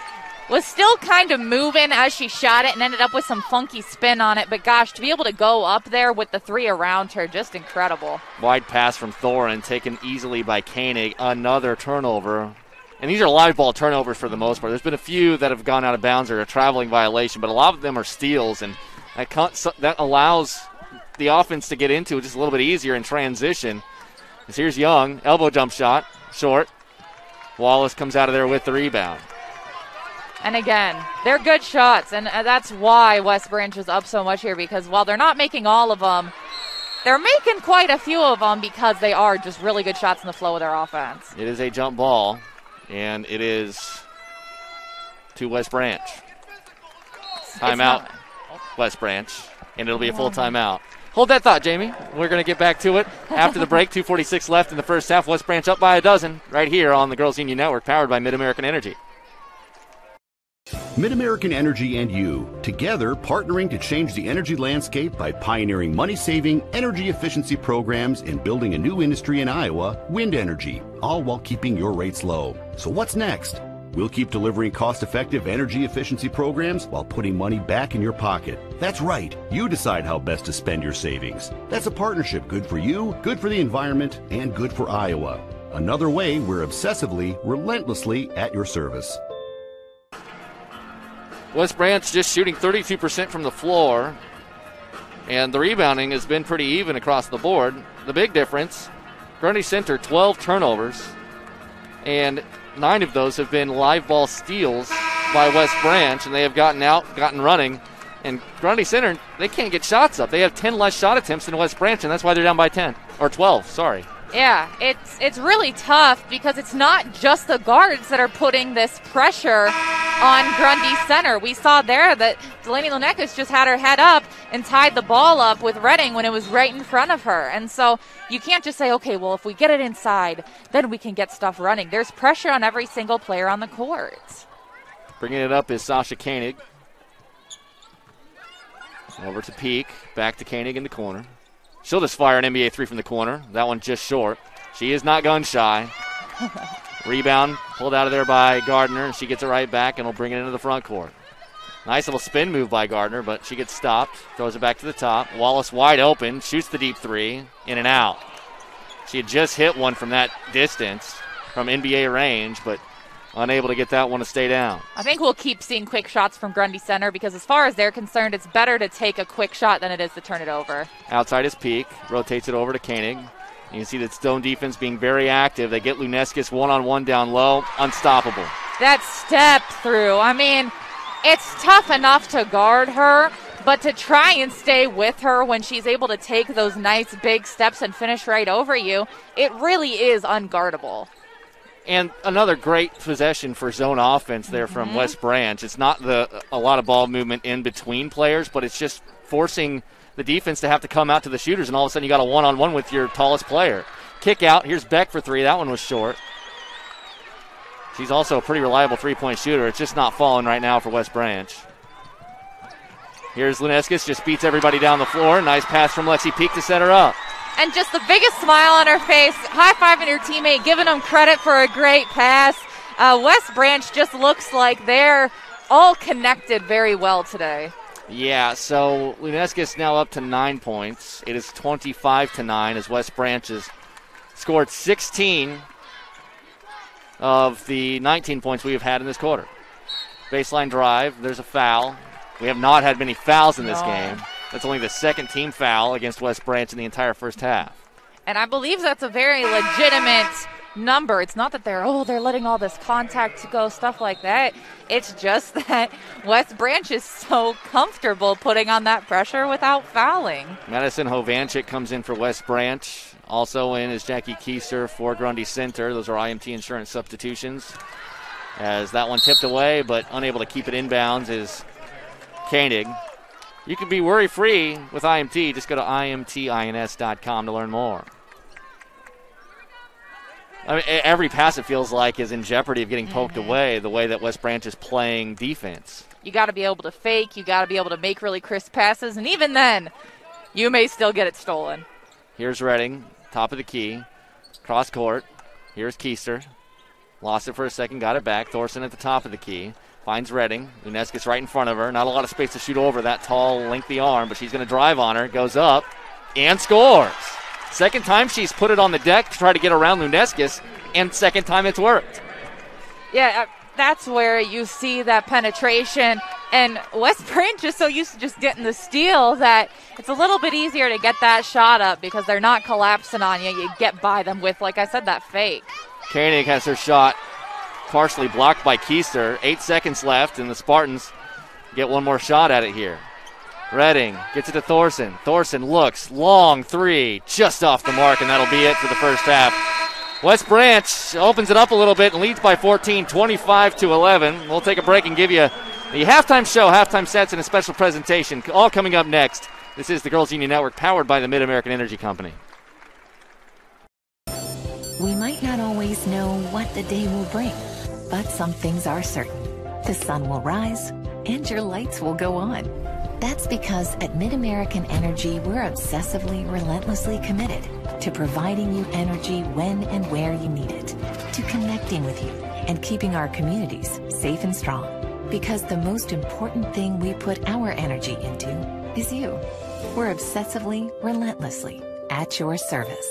Speaker 4: Was still kind of moving as she shot it and ended up with some funky spin on it. But, gosh, to be able to go up there with the three around her, just incredible. Wide pass from Thorin, taken easily by Koenig. Another turnover. And these are live ball turnovers for the most part. There's been a few that have gone out of bounds or a traveling violation, but a lot of them are steals. And that allows the offense to get into it just a little bit easier in transition. As here's Young, elbow jump shot, short. Wallace comes out of there with the rebound. And again, they're good shots, and that's why West Branch is up so much here, because while they're not making all of them, they're making quite a few of them because they are just really good shots in the flow of their offense. It is a jump ball, and it is to West Branch. Timeout, West Branch, and it'll be a full timeout. Hold that thought, Jamie. We're going to get back to it after the break. 2:46 left in the first half. West Branch up by 12 right here on the Girls Union Network, powered by Mid-American Energy.
Speaker 1: Mid-American Energy and you, together partnering to change the energy landscape by pioneering money-saving, energy efficiency programs and building a new industry in Iowa, wind energy, all while keeping your rates low. So what's next? We'll keep delivering cost-effective energy efficiency programs while putting money back in your pocket. That's right. You decide how best to spend your savings. That's a partnership good for you, good for the environment, and good for Iowa. Another way we're obsessively, relentlessly at your service. West Branch just shooting 32% from the floor.
Speaker 4: And the rebounding has been pretty even across the board. The big difference, Grundy Center, 12 turnovers, and 9 of those have been live ball steals by West Branch, and they have gotten running. And Grundy Center, they can't get shots up. They have 10 less shot attempts than West Branch, and that's why they're down by 10. Or 12, sorry.
Speaker 5: Yeah, it's really tough because it's not just the guards that are putting this pressure on Grundy Center. We saw there that Delaney Lunekis just had her head up and tied the ball up with Redding when it was right in front of her. And so you can't just say, okay, well, if we get it inside, then we can get stuff running. There's pressure on every single player on the court.
Speaker 4: Bringing it up is Sasha Koenig. Over to Peak, back to Koenig in the corner. She'll just fire an NBA three from the corner. That one just short. She is not gun shy. Rebound pulled out of there by Gardner, and she gets it right back and will bring it into the front court. Nice little spin move by Gardner, but she gets stopped. Throws it back to the top. Wallace wide open, shoots the deep three, in and out. She had just hit one from that distance, from NBA range, but unable to get that one to stay down.
Speaker 5: I think we'll keep seeing quick shots from Grundy Center because as far as they're concerned, it's better to take a quick shot than it is to turn it over.
Speaker 4: Outside is Peak. Rotates it over to Koenig. You can see that Stone defense being very active. They get Luneskis one-on-one down low. Unstoppable.
Speaker 5: That step through, I mean, it's tough enough to guard her, but to try and stay with her when she's able to take those nice big steps and finish right over you, it really is unguardable.
Speaker 4: And another great possession for zone offense there from West Branch. It's not a lot of ball movement in between players, but it's just forcing the defense to have to come out to the shooters, and all of a sudden you got a one-on-one with your tallest player. Kick out. Here's Beck for three. That one was short. She's also a pretty reliable three-point shooter. It's just not falling right now for West Branch. Here's Luneskis, just beats everybody down the floor. Nice pass from Lexi Peak to set her up.
Speaker 5: And just the biggest smile on her face, high-fiving her teammate, giving them credit for a great pass. West Branch just looks like they're all connected very well today.
Speaker 4: Yeah, so Luneskis now up to 9 points. It is 25-9 as West Branch has scored 16 of the 19 points we have had in this quarter. Baseline drive, there's a foul. We have not had many fouls in this game. That's only the second team foul against West Branch in the entire first half.
Speaker 5: And I believe that's a very legitimate number. It's not that they're letting all this contact go, stuff like that. It's just that West Branch is so comfortable putting on that pressure without fouling.
Speaker 4: Madison Hovanchik comes in for West Branch. Also in is Jackie Keiser for Grundy Center. Those are IMT insurance substitutions. As that one tipped away, but unable to keep it inbounds is Koenig. You can be worry-free with IMT. Just go to imtins.com to learn more. I mean, every pass, it feels like, is in jeopardy of getting poked away the way that West Branch is playing defense.
Speaker 5: You got to be able to fake. You got to be able to make really crisp passes. And even then, you may still get it stolen.
Speaker 4: Here's Redding, top of the key. Cross court. Here's Keister. Lost it for a second, got it back. Thorson at the top of the key. Finds Redding. Luneskis right in front of her. Not a lot of space to shoot over that tall, lengthy arm, but she's going to drive on her. Goes up and scores. Second time she's put it on the deck to try to get around Luneskis, and second time it's worked.
Speaker 5: Yeah, that's where you see that penetration. And West Branch is so used to just getting the steal that it's a little bit easier to get that shot up because they're not collapsing on you. You get by them with, like I said, that fake.
Speaker 4: Koenig has her shot partially blocked by Keister. 8 seconds left, and the Spartans get one more shot at it here. Redding gets it to Thorson. Thorson looks, long three, just off the mark, and that'll be it for the first half. West Branch opens it up a little bit and leads by 14, 25-11. We'll take a break and give you the halftime show, halftime sets, and a special presentation, all coming up next. This is the Girls Union Network, powered by the Mid-American Energy Company.
Speaker 6: We might not always know what the day will bring, but some things are certain. The sun will rise, and your lights will go on. That's because at Mid-American Energy, we're obsessively, relentlessly committed to providing you energy when and where you need it, to connecting with you and keeping our communities safe and strong. Because the most important thing we put our energy into is you. We're obsessively, relentlessly at your service.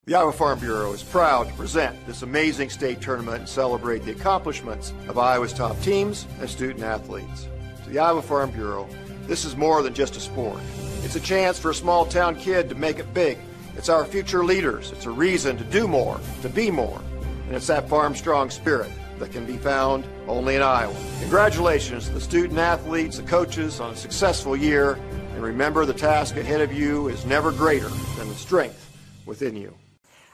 Speaker 16: The Iowa Farm Bureau is proud to present this amazing state tournament and celebrate the accomplishments of Iowa's top teams and student athletes. To the Iowa Farm Bureau, this is more than just a sport. It's a chance for a small town kid to make it big. It's our future leaders. It's a reason to do more, to be more. And it's that farm strong spirit that can be found only in Iowa. Congratulations to the student athletes, the coaches on a successful year. And remember, the task ahead of you is never greater than the strength within you.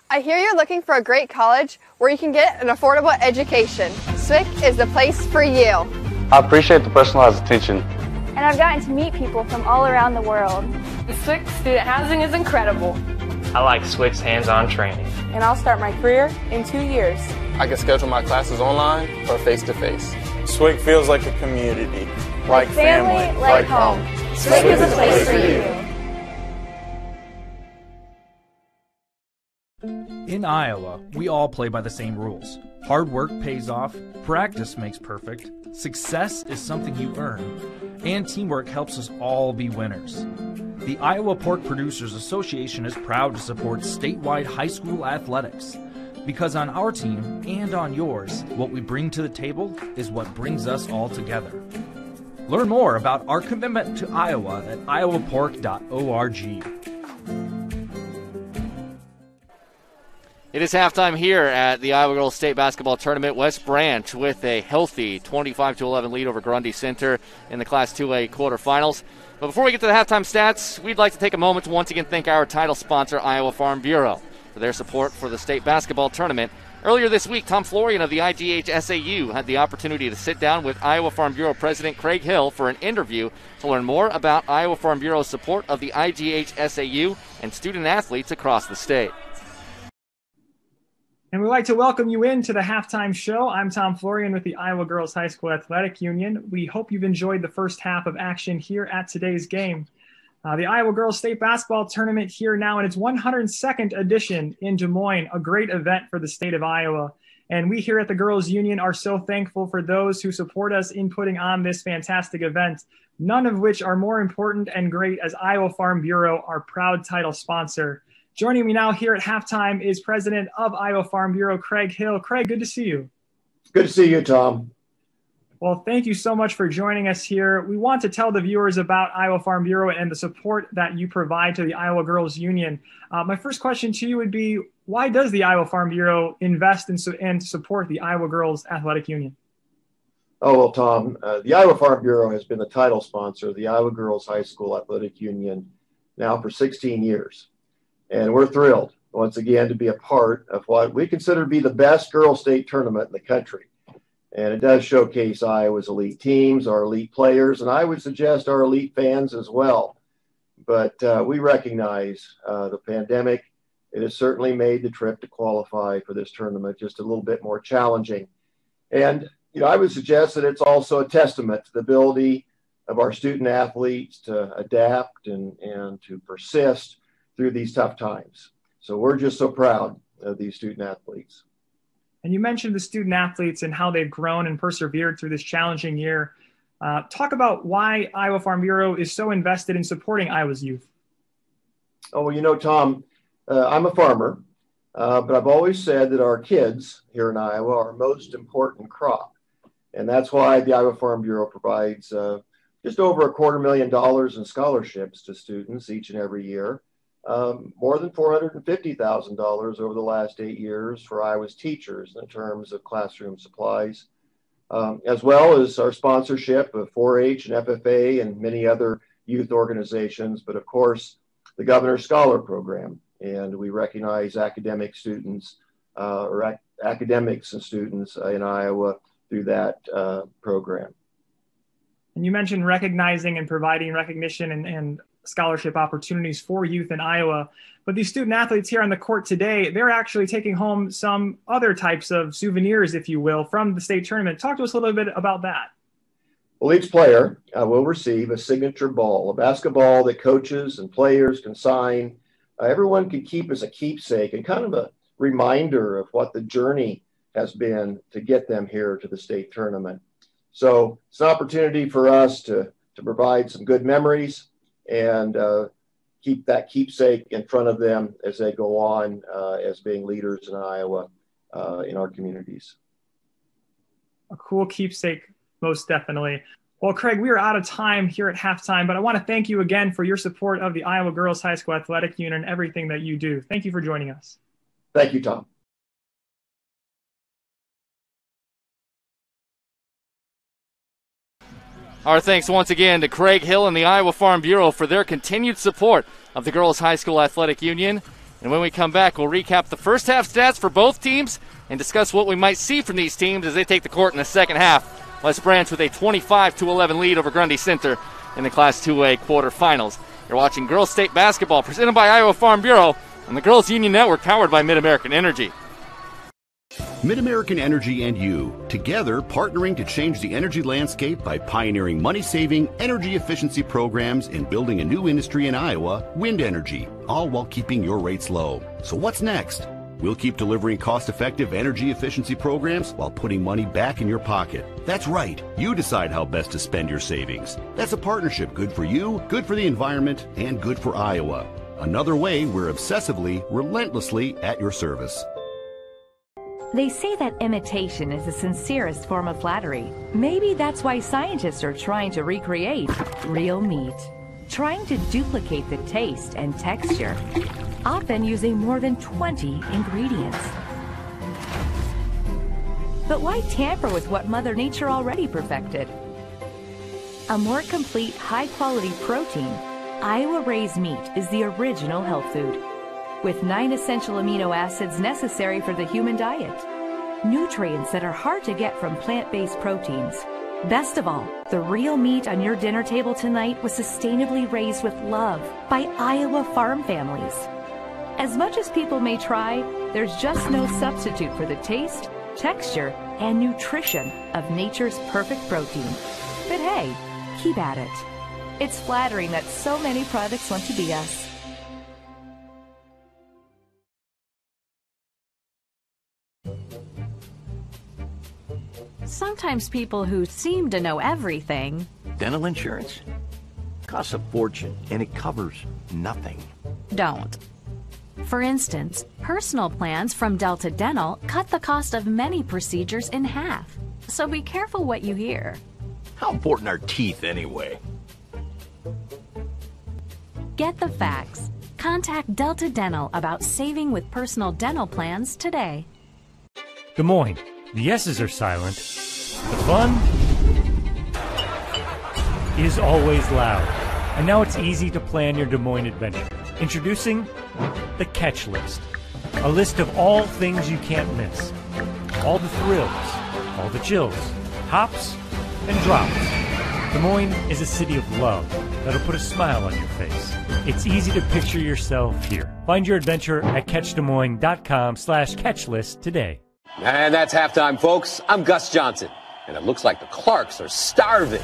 Speaker 17: I hear you're looking for a great college where you can get an affordable education. SWIC is the place for you.
Speaker 18: I appreciate the personalized teaching.
Speaker 19: And I've gotten to meet people from all around the world.
Speaker 20: The SWIC student housing is incredible.
Speaker 21: I like SWIC's hands-on training.
Speaker 20: And I'll start my career in 2 years.
Speaker 22: I can schedule my classes online or face-to-face.
Speaker 23: SWIC feels like a community, like family,
Speaker 19: like home. SWIC is a place for you.
Speaker 24: In Iowa, we all play by the same rules. Hard work pays off, practice makes perfect, success is something you earn, and teamwork helps us all be winners. The Iowa Pork Producers Association is proud to support statewide high school athletics, because on our team and on yours, what we bring to the table is what brings us all together. Learn more about our commitment to Iowa at iowapork.org.
Speaker 4: It is halftime here at the Iowa Girls State Basketball Tournament. West Branch with a healthy 25-11 lead over Grundy Center in the Class 2A quarterfinals. But before we get to the halftime stats, we'd like to take a moment to once again thank our title sponsor, Iowa Farm Bureau, for their support for the state basketball tournament. Earlier this week, Tom Florian of the IGHSAU had the opportunity to sit down with Iowa Farm Bureau President Craig Hill for an interview to learn more about Iowa Farm Bureau's support of the IGHSAU and student athletes across the state.
Speaker 25: And we'd like to welcome you into the halftime show. I'm Tom Florian with the Iowa Girls High School Athletic Union. We hope you've enjoyed the first half of action here at today's game. The Iowa Girls State Basketball Tournament here now in its 102nd edition in Des Moines, a great event for the state of Iowa. And we here at the Girls Union are so thankful for those who support us in putting on this fantastic event, none of which are more important and great as Iowa Farm Bureau, our proud title sponsor. Joining me now here at halftime is President of Iowa Farm Bureau, Craig Hill. Craig, good to see you.
Speaker 16: Good to see you, Tom.
Speaker 25: Well, thank you so much for joining us here. We want to tell the viewers about Iowa Farm Bureau and the support that you provide to the Iowa Girls Union. My first question to you would be, why does the Iowa Farm Bureau invest and support the Iowa Girls Athletic Union?
Speaker 16: Oh, well, Tom, the Iowa Farm Bureau has been the title sponsor of the Iowa Girls High School Athletic Union now for 16 years. And we're thrilled, once again, to be a part of what we consider to be the best girls' state tournament in the country. And it does showcase Iowa's elite teams, our elite players, and I would suggest our elite fans as well. But we recognize the pandemic. It has certainly made the trip to qualify for this tournament just a little bit more challenging. And, I would suggest that it's also a testament to the ability of our student athletes to adapt and to persist through these tough times. So we're just so proud of these student athletes.
Speaker 25: And you mentioned the student athletes and how they've grown and persevered through this challenging year. Talk about why Iowa Farm Bureau is so invested in supporting Iowa's youth.
Speaker 16: Oh, well, Tom, I'm a farmer, but I've always said that our kids here in Iowa are our most important crop. And that's why the Iowa Farm Bureau provides just over $250,000 in scholarships to students each and every year. More than $450,000 over the last 8 years for Iowa's teachers in terms of classroom supplies, as well as our sponsorship of 4-H and FFA and many other youth organizations, but of course, the Governor's Scholar Program. And we recognize academic students academics and students in Iowa through that program.
Speaker 25: And you mentioned recognizing and providing recognition and scholarship opportunities for youth in Iowa. But these student athletes here on the court today, they're actually taking home some other types of souvenirs, if you will, from the state tournament. Talk to us a little bit about that.
Speaker 16: Well, each player will receive a signature ball, a basketball that coaches and players can sign. Everyone can keep as a keepsake and kind of a reminder of what the journey has been to get them here to the state tournament. So it's an opportunity for us to provide some good memories and keep that keepsake in front of them as they go on as being leaders in Iowa in our communities.
Speaker 25: A cool keepsake, most definitely. Well, Craig, we are out of time here at halftime, but I want to thank you again for your support of the Iowa Girls High School Athletic Union and everything that you do. Thank you for joining us.
Speaker 16: Thank you, Tom.
Speaker 4: Our thanks once again to Craig Hill and the Iowa Farm Bureau for their continued support of the Girls High School Athletic Union. And when we come back, we'll recap the first half stats for both teams and discuss what we might see from these teams as they take the court in the second half. West Branch with a 25-11 lead over Grundy Center in the Class 2A quarterfinals. You're watching Girls State Basketball presented by Iowa Farm Bureau on the Girls Union Network powered by Mid-American Energy.
Speaker 1: Mid-American Energy and you, together partnering to change the energy landscape by pioneering money-saving, energy efficiency programs and building a new industry in Iowa, wind energy, all while keeping your rates low. So what's next? We'll keep delivering cost-effective energy efficiency programs while putting money back in your pocket. That's right. You decide how best to spend your savings. That's a partnership good for you, good for the environment, and good for Iowa. Another way we're obsessively, relentlessly at your service.
Speaker 3: They say that imitation is the sincerest form of flattery. Maybe that's why scientists are trying to recreate real meat. Trying to duplicate the taste and texture, often using more than 20 ingredients. But why tamper with what Mother Nature already perfected? A more complete, high-quality protein, Iowa raised meat is the original health food, with 9 essential amino acids necessary for the human diet. Nutrients that are hard to get from plant-based proteins. Best of all, the real meat on your dinner table tonight was sustainably raised with love by Iowa farm families. As much as people may try, there's just no substitute for the taste, texture, and nutrition of nature's perfect protein. But hey, keep at it. It's flattering that so many products want to be us.
Speaker 7: Sometimes people who seem to know everything.
Speaker 8: Dental insurance costs a fortune and it covers nothing.
Speaker 7: Don't. For instance, personal plans from Delta Dental cut the cost of many procedures in half. So be careful what you hear.
Speaker 8: How important are teeth anyway?
Speaker 7: Get the facts. Contact Delta Dental about saving with personal dental plans today.
Speaker 15: Des Moines, the yeses are silent. The fun is always loud. And now it's easy to plan your Des Moines adventure. Introducing the Catch List. A list of all things you can't miss. All the thrills, all the chills, hops and drops. Des Moines is a city of love that'll put a smile on your face. It's easy to picture yourself here. Find your adventure at catchdesmoines.com/catchlist today.
Speaker 9: And that's halftime, folks. I'm Gus Johnson, and it looks like the Clarks are starving.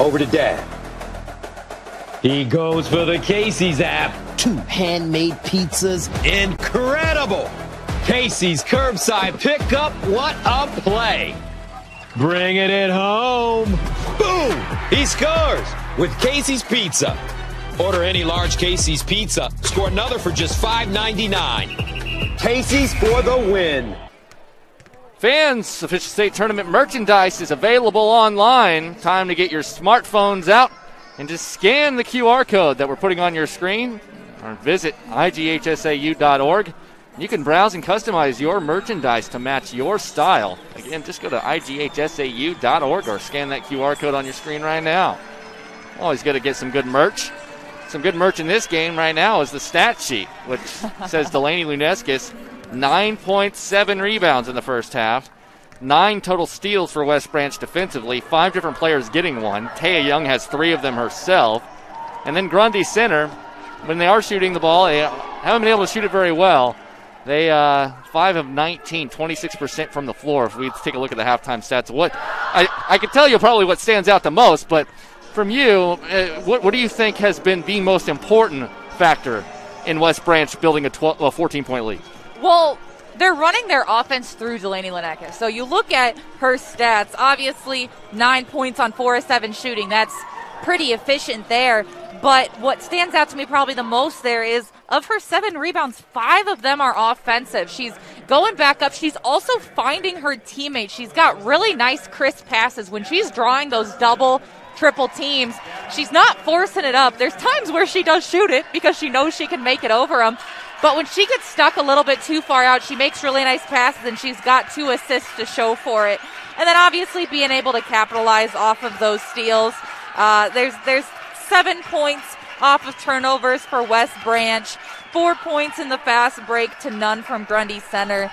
Speaker 9: Over to Dad.
Speaker 10: He goes for the Casey's app.
Speaker 26: 2 handmade pizzas.
Speaker 10: Incredible! Casey's curbside pickup. What a play! Bringing it home. Boom! He scores with Casey's Pizza. Order any large Casey's pizza. Score another for just $5.99.
Speaker 9: Casey's for the win.
Speaker 4: Fans, Official State Tournament merchandise is available online. Time to get your smartphones out and just scan the QR code that we're putting on your screen or visit IGHSAU.org. You can browse and customize your merchandise to match your style. Again, just go to IGHSAU.org or scan that QR code on your screen right now. Always got to get some good merch. Some good merch in this game right now is the stat sheet, which says Delaney Luneskis, 9.7 rebounds in the first half, 9 total steals for West Branch defensively, 5 different players getting one. Taya Young has 3 of them herself. And then Grundy Center, when they are shooting the ball, they haven't been able to shoot it very well. They 5 of 19, 26% from the floor. If we take a look at the halftime stats, what I can tell you probably what stands out the most, but from you, what do you think has been the most important factor in West Branch building a 14-point lead?
Speaker 5: Well, they're running their offense through Delaney Luneskis. So you look at her stats, obviously 9 points on 4 of 7 shooting. That's pretty efficient there. But what stands out to me probably the most there is of her 7 rebounds, 5 of them are offensive. She's going back up. She's also finding her teammates. She's got really nice, crisp passes. When she's drawing those double, triple teams, she's not forcing it up. There's times where she does shoot it because she knows she can make it over them. But when she gets stuck a little bit too far out, she makes really nice passes, and she's got 2 assists to show for it. And then obviously being able to capitalize off of those steals. There's 7 points off of turnovers for West Branch, 4 points in the fast break to none from Grundy Center.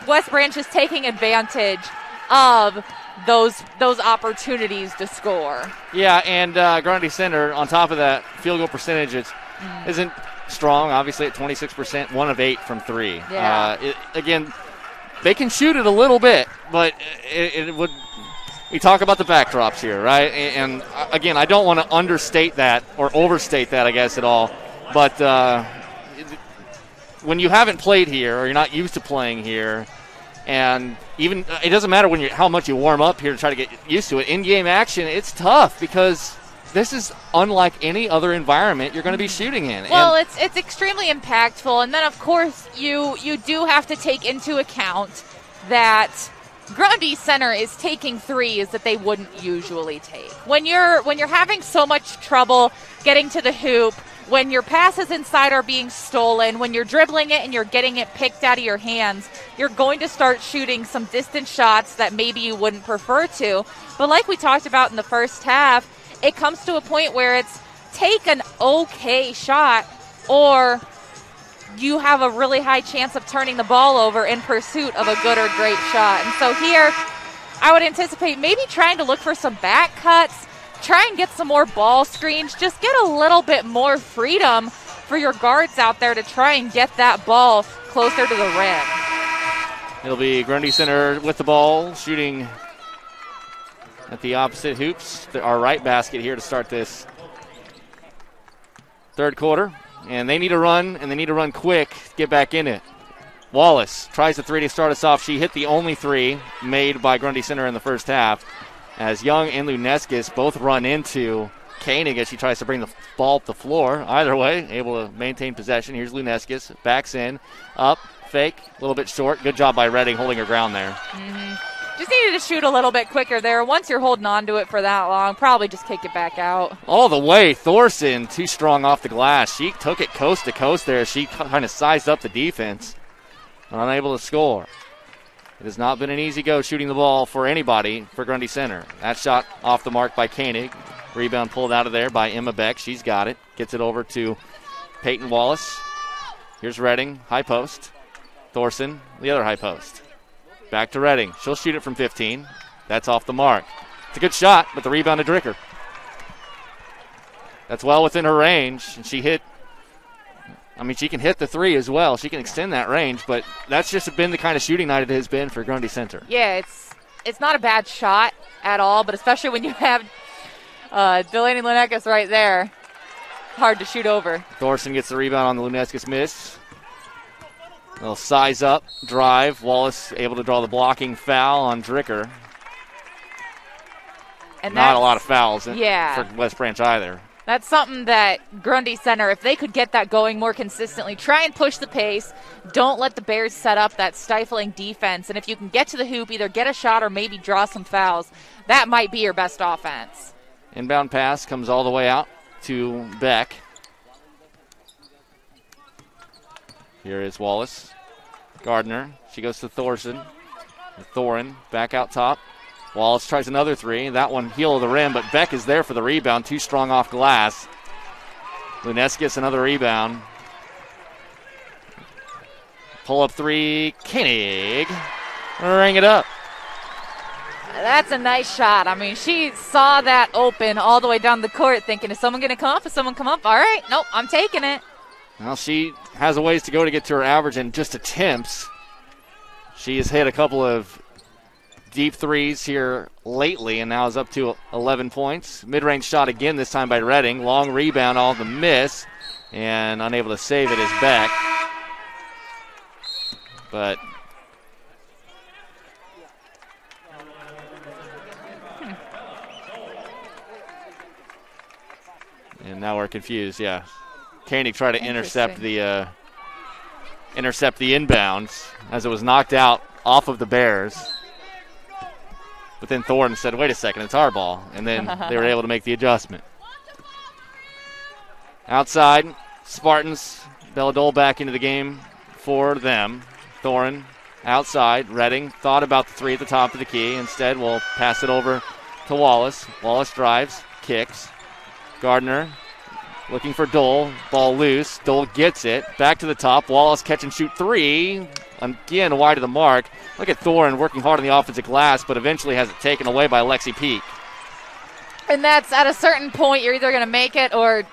Speaker 5: West Branch is taking advantage of those opportunities to score.
Speaker 4: Yeah, and Grundy Center, on top of that, field goal percentage isn't strong, obviously at 26%, 1 of 8 from 3.
Speaker 5: Yeah.
Speaker 4: Again, they can shoot it a little bit, but it would. We talk about the backdrops here, right? And again, I don't want to understate that or overstate that, I guess, at all. But when you haven't played here or you're not used to playing here, and even it doesn't matter how much you warm up here to try to get used to it. In-game action, it's tough because this is unlike any other environment you're going to be shooting in.
Speaker 5: Well, it's extremely impactful, and then of course you do have to take into account that Grundy Center is taking threes that they wouldn't usually take. When you're having so much trouble getting to the hoop, when your passes inside are being stolen, when you're dribbling it and you're getting it picked out of your hands, you're going to start shooting some distant shots that maybe you wouldn't prefer to. But like we talked about in the first half, it comes to a point where it's take an okay shot or you have a really high chance of turning the ball over in pursuit of a good or great shot. And so here, I would anticipate maybe trying to look for some back cuts, try and get some more ball screens, just get a little bit more freedom for your guards out there to try and get that ball closer to the rim.
Speaker 4: It'll be Grundy Center with the ball, shooting at the opposite hoops. Our right basket here to start this third quarter. And they need to run, and they need to run quick to get back in it. Wallace tries the 3 to start us off. She hit the only 3 made by Grundy Center in the first half, as Young and Luneskis both run into Koenig as she tries to bring the ball up the floor. Either way, able to maintain possession. Here's Luneskis, backs in, up, fake, a little bit short. Good job by Redding holding her ground there.
Speaker 5: Just needed to shoot a little bit quicker there. Once you're holding on to it for that long, probably just kick it back out.
Speaker 4: All the way, Thorson, too strong off the glass. She took it coast to coast there. She kind of sized up the defense, unable to score. It has not been an easy go shooting the ball for anybody for Grundy Center. That shot off the mark by Koenig. Rebound pulled out of there by Emma Beck. She's got it. Gets it over to Peyton Wallace. Here's Redding, high post. Thorson, the other high post. Back to Redding. She'll shoot it from 15. That's off the mark. It's a good shot, but the rebound to Dricker. That's well within her range. And she hit, she can hit the 3 as well. She can extend that range, but that's just been the kind of shooting night it has been for Grundy Center.
Speaker 5: Yeah, it's not a bad shot at all, but especially when you have Delaney Luneskis right there. Hard to shoot over.
Speaker 4: Thorson gets the rebound on the Luneskis miss. They'll size up, drive. Wallace able to draw the blocking foul on Dricker.
Speaker 5: And
Speaker 4: not a lot of fouls for West Branch either.
Speaker 5: That's something that Grundy Center, if they could get that going more consistently, try and push the pace. Don't let the Bears set up that stifling defense. And if you can get to the hoop, either get a shot or maybe draw some fouls, that might be your best offense.
Speaker 4: Inbound pass comes all the way out to Beck. Here is Wallace. Gardner. She goes to Thorson. Thorin back out top. Wallace tries another 3. That one heel of the rim, but Beck is there for the rebound. Too strong off glass. Luneskis another rebound. Pull up 3. Koenig. Ring it up.
Speaker 5: That's a nice shot. She saw that open all the way down the court thinking, is someone going to come up? Is someone come up? All right. Nope, I'm taking it.
Speaker 4: Well, she has a ways to go to get to her average in just attempts. She has hit a couple of deep 3s here lately and now is up to 11 points. Mid-range shot again, this time by Redding. Long rebound on the miss, and unable to save it is Beck. But And now we're confused, yeah. Koenig tried to intercept the inbounds as it was knocked out off of the Bears. But then Thornton said, wait a second, it's our ball. And then they were able to make the adjustment. Outside, Spartans, Belladole back into the game for them. Thornton outside, Redding thought about the three at the top of the key. Instead, we'll pass it over to Wallace. Wallace drives, kicks. Gardner looking for Dole. Ball loose. Dole gets it. Back to the top. Wallace catch and shoot three. Again, wide of the mark. Look at Thornton working hard on the offensive glass, but eventually has it taken away by Lexi Peak.
Speaker 5: And that's at a certain point, you're either going to make it or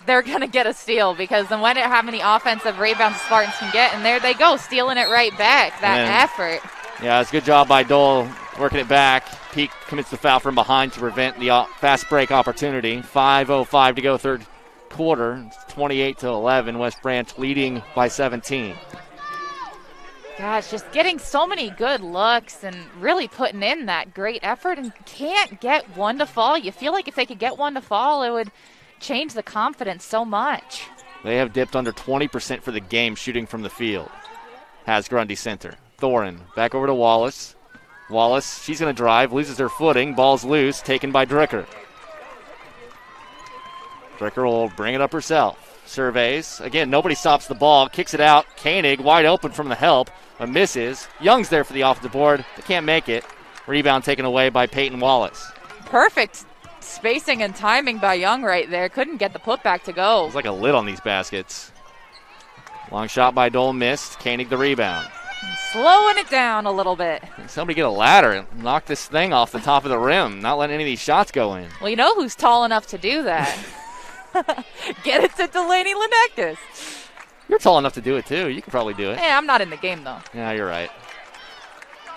Speaker 5: they're going to get a steal, because then when how many offensive rebounds the Spartans can get, and there they go, stealing it right back. That effort.
Speaker 4: Yeah, it's a good job by Dole working it back. Peak commits the foul from behind to prevent the fast break opportunity. 5:05 to go, third quarter. It's 28-11. West Branch leading by 17.
Speaker 5: Gosh, just getting so many good looks and really putting in that great effort, and can't get one to fall. You feel like if they could get one to fall, it would change the confidence so much.
Speaker 4: They have dipped under 20% for the game shooting from the field. Has Grundy Center. Thorin back over to Wallace. Wallace, she's going to drive, loses her footing. Ball's loose, taken by Dricker. Dricker will bring it up herself. Surveys. Again, nobody stops the ball. Kicks it out. Koenig wide open from the help, but misses. Young's there for the offensive board. They can't make it. Rebound taken away by Peyton Wallace.
Speaker 5: Perfect spacing and timing by Young right there. Couldn't get the putback to go.
Speaker 4: It's like a lid on these baskets. Long shot by Dole missed. Koenig the rebound.
Speaker 5: Slowing it down a little bit.
Speaker 4: Somebody get a ladder and knock this thing off the top of the rim. Not letting any of these shots go in.
Speaker 5: Well, you know who's tall enough to do that. Get it to Delaney Lenekis.
Speaker 4: You're tall enough to do it, too. You can probably do it.
Speaker 5: Hey, I'm not in the game, though.
Speaker 4: Yeah, you're right.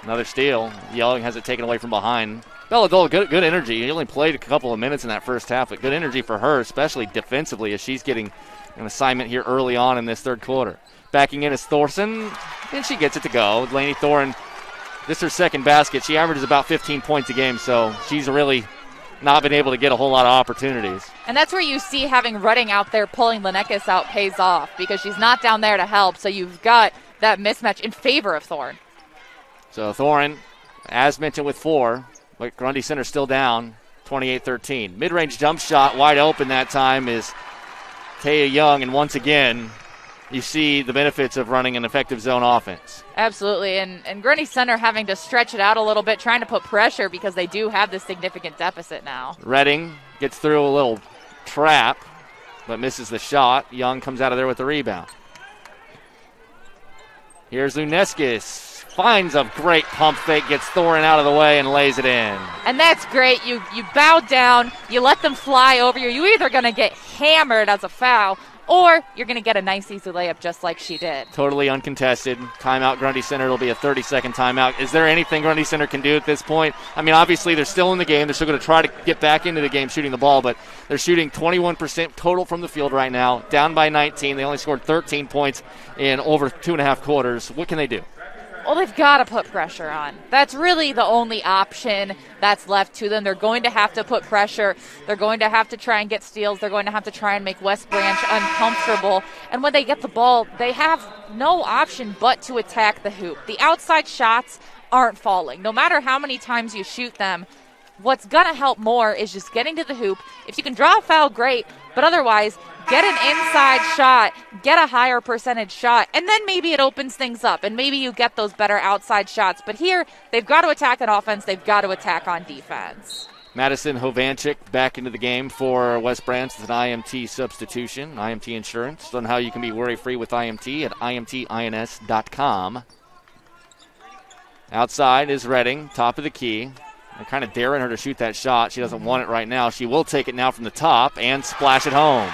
Speaker 4: Another steal. Young has it taken away from behind. Belladole, good energy. He only played a couple of minutes in that first half, but good energy for her, especially defensively, as she's getting an assignment here early on in this third quarter. Backing in is Thorson, and she gets it to go. Delaney Thorin, this is her second basket. She averages about 15 points a game, so she's really not been able to get a whole lot of opportunities.
Speaker 5: And that's where you see having Redding out there pulling Lenekis out pays off, because she's not down there to help, so you've got that mismatch in favor of Thorn.
Speaker 4: So Thorin, as mentioned with 4, but Grundy Center still down, 28-13. Mid-range jump shot wide open that time is Taya Young, and once again, you see the benefits of running an effective zone offense.
Speaker 5: Absolutely, and Grundy Center having to stretch it out a little bit, trying to put pressure because they do have this significant deficit now.
Speaker 4: Redding gets through a little trap, but misses the shot. Young comes out of there with the rebound. Here's Luneskis. Finds a great pump fake, gets Thorin out of the way, and lays it in.
Speaker 5: And that's great. You bow down, you let them fly over you. You're either going to get hammered as a foul, or you're going to get a nice, easy layup just like she did.
Speaker 4: Totally uncontested. Timeout, Grundy Center. It'll be a 30-second timeout. Is there anything Grundy Center can do at this point? I mean, obviously, they're still in the game. They're still going to try to get back into the game shooting the ball, but they're shooting 21% total from the field right now, down by 19. They only scored 13 points in over 2.5 quarters. What can they do?
Speaker 5: Well, they've got to put pressure on. That's really the only option that's left to them. They're going to have to put pressure. They're going to have to try and get steals. They're going to have to try and make West Branch uncomfortable. And when they get the ball, they have no option but to attack the hoop. The outside shots aren't falling. No matter how many times you shoot them, what's going to help more is just getting to the hoop. If you can draw a foul, great. But otherwise, get an inside shot, get a higher percentage shot, and then maybe it opens things up, and maybe you get those better outside shots. But here, they've got to attack on offense. They've got to attack on defense.
Speaker 4: Madison Hovanchik back into the game for West Branch with an IMT substitution. IMT Insurance. Learn how you can be worry-free with IMT at imtins.com. Outside is Redding, top of the key. They're kind of daring her to shoot that shot. She doesn't want it right now. She will take it now from the top and splash it home.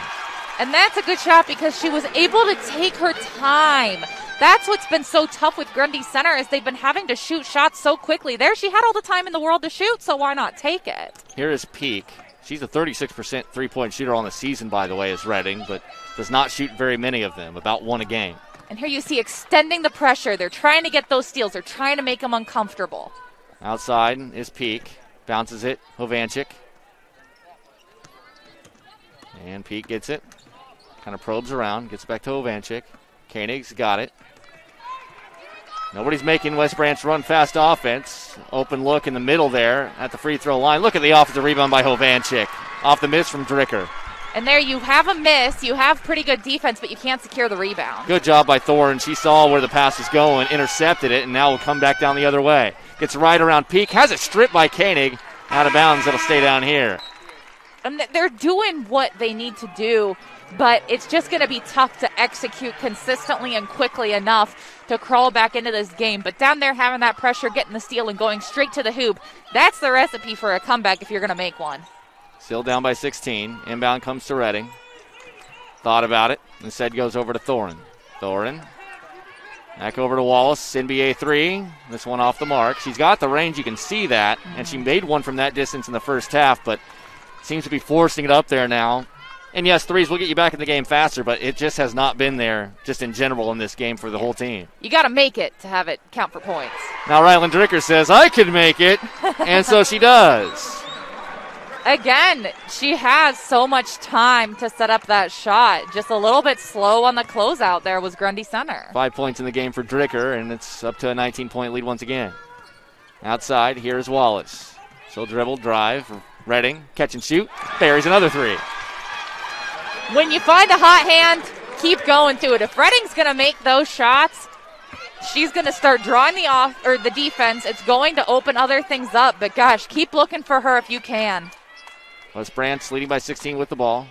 Speaker 5: And that's a good shot because she was able to take her time. That's what's been so tough with Grundy Center is they've been having to shoot shots so quickly. There she had all the time in the world to shoot, so why not take it?
Speaker 4: Here is Peak. She's a 36% three-point shooter on the season, by the way, is Redding, but does not shoot very many of them, about one a game.
Speaker 5: And here you see extending the pressure. They're trying to get those steals. They're trying to make them uncomfortable.
Speaker 4: Outside is Peak. Bounces it. Hovanchik. And Pete gets it. Kind of probes around. Gets back to Hovanchik. Koenig's got it. Nobody's making West Branch run fast offense. Open look in the middle there at the free throw line. Look at the offensive rebound by Hovanchik. Off the miss from Dricker.
Speaker 5: And there you have a miss. You have pretty good defense, but you can't secure the rebound.
Speaker 4: Good job by Thorne. She saw where the pass was going, intercepted it, and now will come back down the other way. Gets right around Peak. Has it stripped by Koenig. Out of bounds. It'll stay down here.
Speaker 5: And they're doing what they need to do, but it's just going to be tough to execute consistently and quickly enough to crawl back into this game. But down there having that pressure, getting the steal, and going straight to the hoop, that's the recipe for a comeback if you're going to make one.
Speaker 4: Still down by 16. Inbound comes to Redding. Thought about it. Instead goes over to Thorin. Thorin. Back over to Wallace. NBA 3. This one off the mark. She's got the range. You can see that. And she made one from that distance in the first half, but seems to be forcing it up there now. And yes, threes will get you back in the game faster, but it just has not been there just in general in this game for the whole team.
Speaker 5: You got to make it to have it count for points.
Speaker 4: Now Ryland Dricker says, I can make it. And so she does.
Speaker 5: Again, she has so much time to set up that shot. Just a little bit slow on the closeout there was Grundy Center.
Speaker 4: 5 points in the game for Dricker, and it's up to a 19-point lead once again. Outside, here's Wallace. She'll dribble, drive. Redding, catch and shoot. Buries another three.
Speaker 5: When you find a hot hand, keep going to it. If Redding's going to make those shots, she's going to start drawing the defense. It's going to open other things up. But gosh, keep looking for her if you can.
Speaker 4: West Branch leading by 16 with the ball.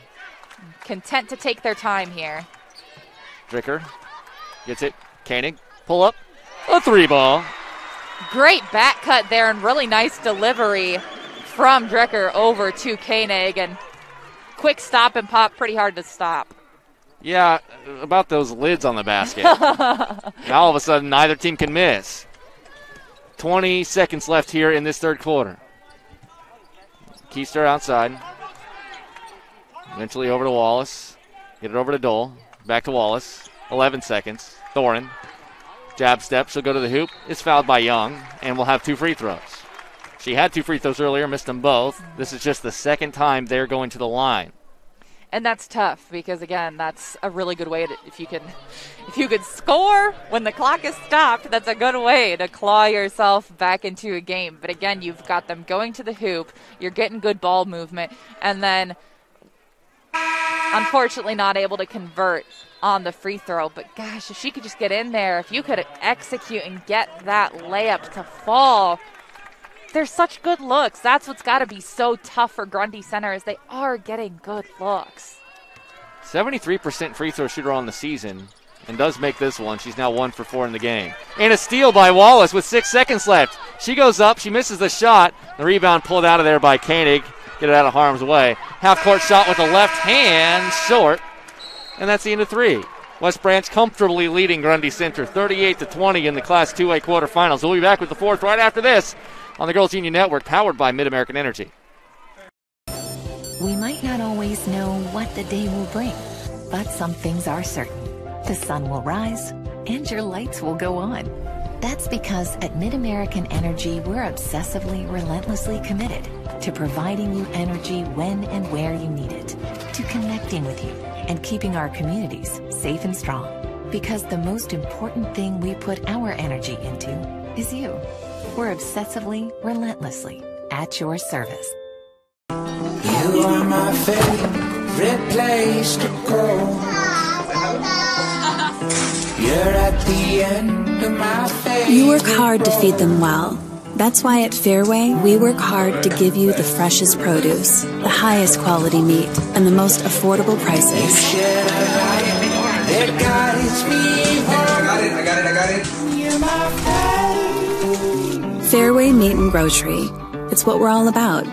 Speaker 5: Content to take their time here.
Speaker 4: Dricker gets it. Koenig, pull up. A three ball.
Speaker 5: Great back cut there and really nice delivery from Dricker over to Koenig. And quick stop and pop, pretty hard to stop.
Speaker 4: Yeah, about those lids on the basket. Now all of a sudden, neither team can miss. 20 seconds left here in this third quarter. Keister outside. Eventually over to Wallace. Get it over to Dole. Back to Wallace. 11 seconds. Thorin. Jab step. She'll go to the hoop. It's fouled by Young, and we'll have 2 free throws. She had 2 free throws earlier, missed them both. This is just the second time they're going to the line.
Speaker 5: And that's tough because, again, that's a really good way to, if you could score when the clock is stopped, that's a good way to claw yourself back into a game. But, again, you've got them going to the hoop. You're getting good ball movement. And then, unfortunately, not able to convert on the free throw. But, gosh, if she could just get in there, if you could execute and get that layup to fall, they're such good looks. That's what's got to be so tough for Grundy Center is they are getting good looks.
Speaker 4: 73% free throw shooter on the season and does make this one. She's now 1 for 4 in the game. And a steal by Wallace with 6 seconds left. She goes up. She misses the shot. The rebound pulled out of there by Koenig. Get it out of harm's way. Half-court shot with the left hand. Short. And that's the end of 3. West Branch comfortably leading Grundy Center 38-20 in the Class 2A quarterfinals. We'll be back with the fourth right after this on the Girls Union Network, powered by Mid-American Energy.
Speaker 3: We might not always know what the day will bring, but some things are certain. The sun will rise, and your lights will go on. That's because at Mid-American Energy, we're obsessively, relentlessly committed to providing you energy when and where you need it, to connecting with you, and keeping our communities safe and strong. Because the most important thing we put our energy into is you. We're obsessively, relentlessly at your service.
Speaker 2: You are my favorite place to go. You're at the end of my favorite.
Speaker 6: You work hard to feed them well. That's why at Fairway, we work hard to give you the freshest produce, the highest quality meat, and the most affordable prices.
Speaker 2: That guides me home. I got it. You're my favorite.
Speaker 6: Fairway Meat and Grocery. It's what we're all about.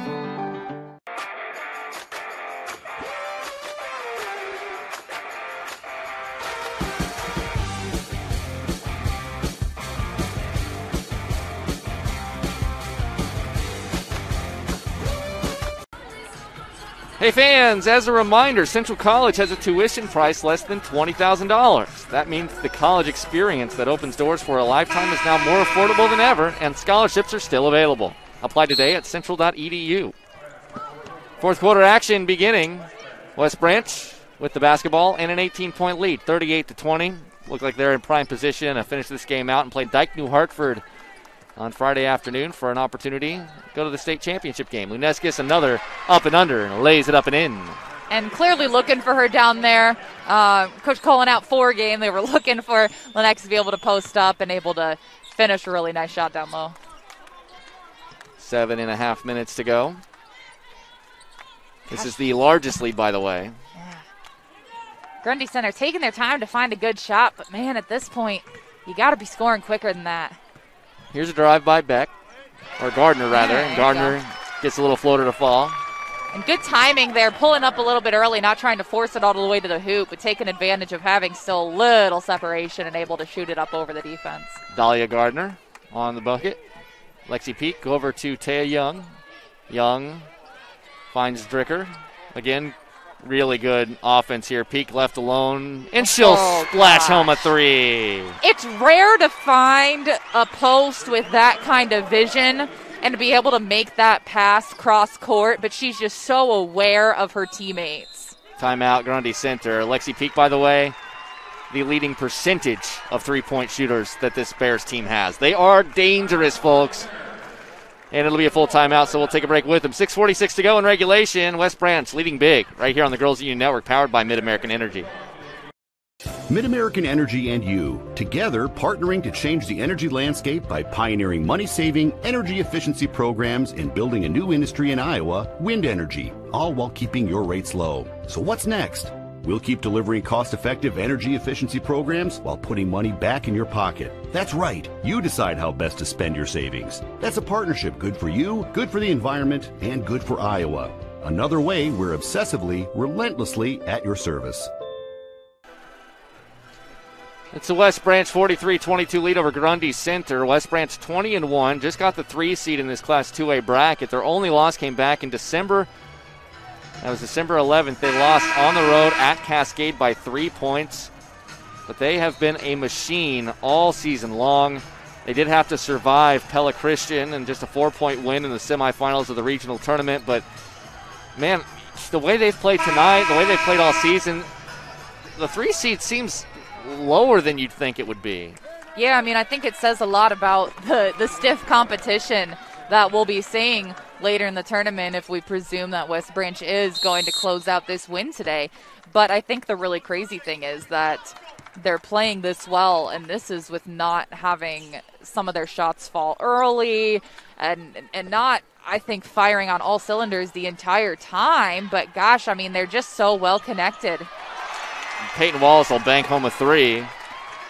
Speaker 4: Hey fans, as a reminder, Central College has a tuition price less than $20,000. That means the college experience that opens doors for a lifetime is now more affordable than ever, and scholarships are still available. Apply today at central.edu. Fourth quarter action beginning. West Branch with the basketball and an 18-point lead, 38-20. Look like they're in prime position to finish this game out and play Dyke New Hartford on Friday afternoon for an opportunity to go to the state championship game. Luneskis another up and under and lays it up and in.
Speaker 5: And clearly looking for her down there. Coach calling out 4 game. They were looking for Lennox to be able to post up and able to finish a really nice shot down low.
Speaker 4: 7.5 minutes to go. This is the largest lead, by the way.
Speaker 5: Yeah. Grundy Center taking their time to find a good shot, but man, at this point, you got to be scoring quicker than that.
Speaker 4: Here's a drive by Beck, or Gardner rather, and Gardner gets a little floater to fall.
Speaker 5: And good timing there, pulling up a little bit early, not trying to force it all the way to the hoop, but taking advantage of having still a little separation and able to shoot it up over the defense.
Speaker 4: Dahlia Gardner on the bucket. Lexi Peak over to Taya Young. Young finds Dricker. Again, really good offense here. Peak left alone, and she'll splash home a 3.
Speaker 5: It's rare to find a post with that kind of vision and to be able to make that pass cross court, but she's just so aware of her teammates.
Speaker 4: Timeout, Grundy Center. Lexi Peak, by the way, the leading percentage of three-point shooters that this Bears team has. They are dangerous, folks. And it'll be a full timeout, so we'll take a break with them. 6:46 to go in regulation. West Branch leading big right here on the Girls Union Network, powered by Mid-American Energy.
Speaker 1: Mid-American Energy and you, together partnering to change the energy landscape by pioneering money-saving, energy efficiency programs and building a new industry in Iowa, wind energy, all while keeping your rates low. So what's next? We'll keep delivering cost-effective energy efficiency programs while putting money back in your pocket. That's right. You decide how best to spend your savings. That's a partnership good for you, good for the environment, and good for Iowa. Another way we're obsessively, relentlessly at your service.
Speaker 4: It's a West Branch 43-22 lead over Grundy Center. West Branch 20-1, just got the 3 seed in this Class 2A bracket. Their only loss came back in December. That was December 11th. They lost on the road at Cascade by 3 points. But they have been a machine all season long. They did have to survive Pella Christian and just a 4-point win in the semifinals of the regional tournament. But, man, the way they've played tonight, the way they've played all season, the 3 seed seems lower than you'd think it would be.
Speaker 5: Yeah, I mean, I think it says a lot about the stiff competition that we'll be seeing later in the tournament if we presume that West Branch is going to close out this win today. But I think the really crazy thing is that they're playing this well, and this is with not having some of their shots fall early and not, I think, firing on all cylinders the entire time. But gosh, I mean, they're just so well connected.
Speaker 4: Peyton Wallace will bank home a 3.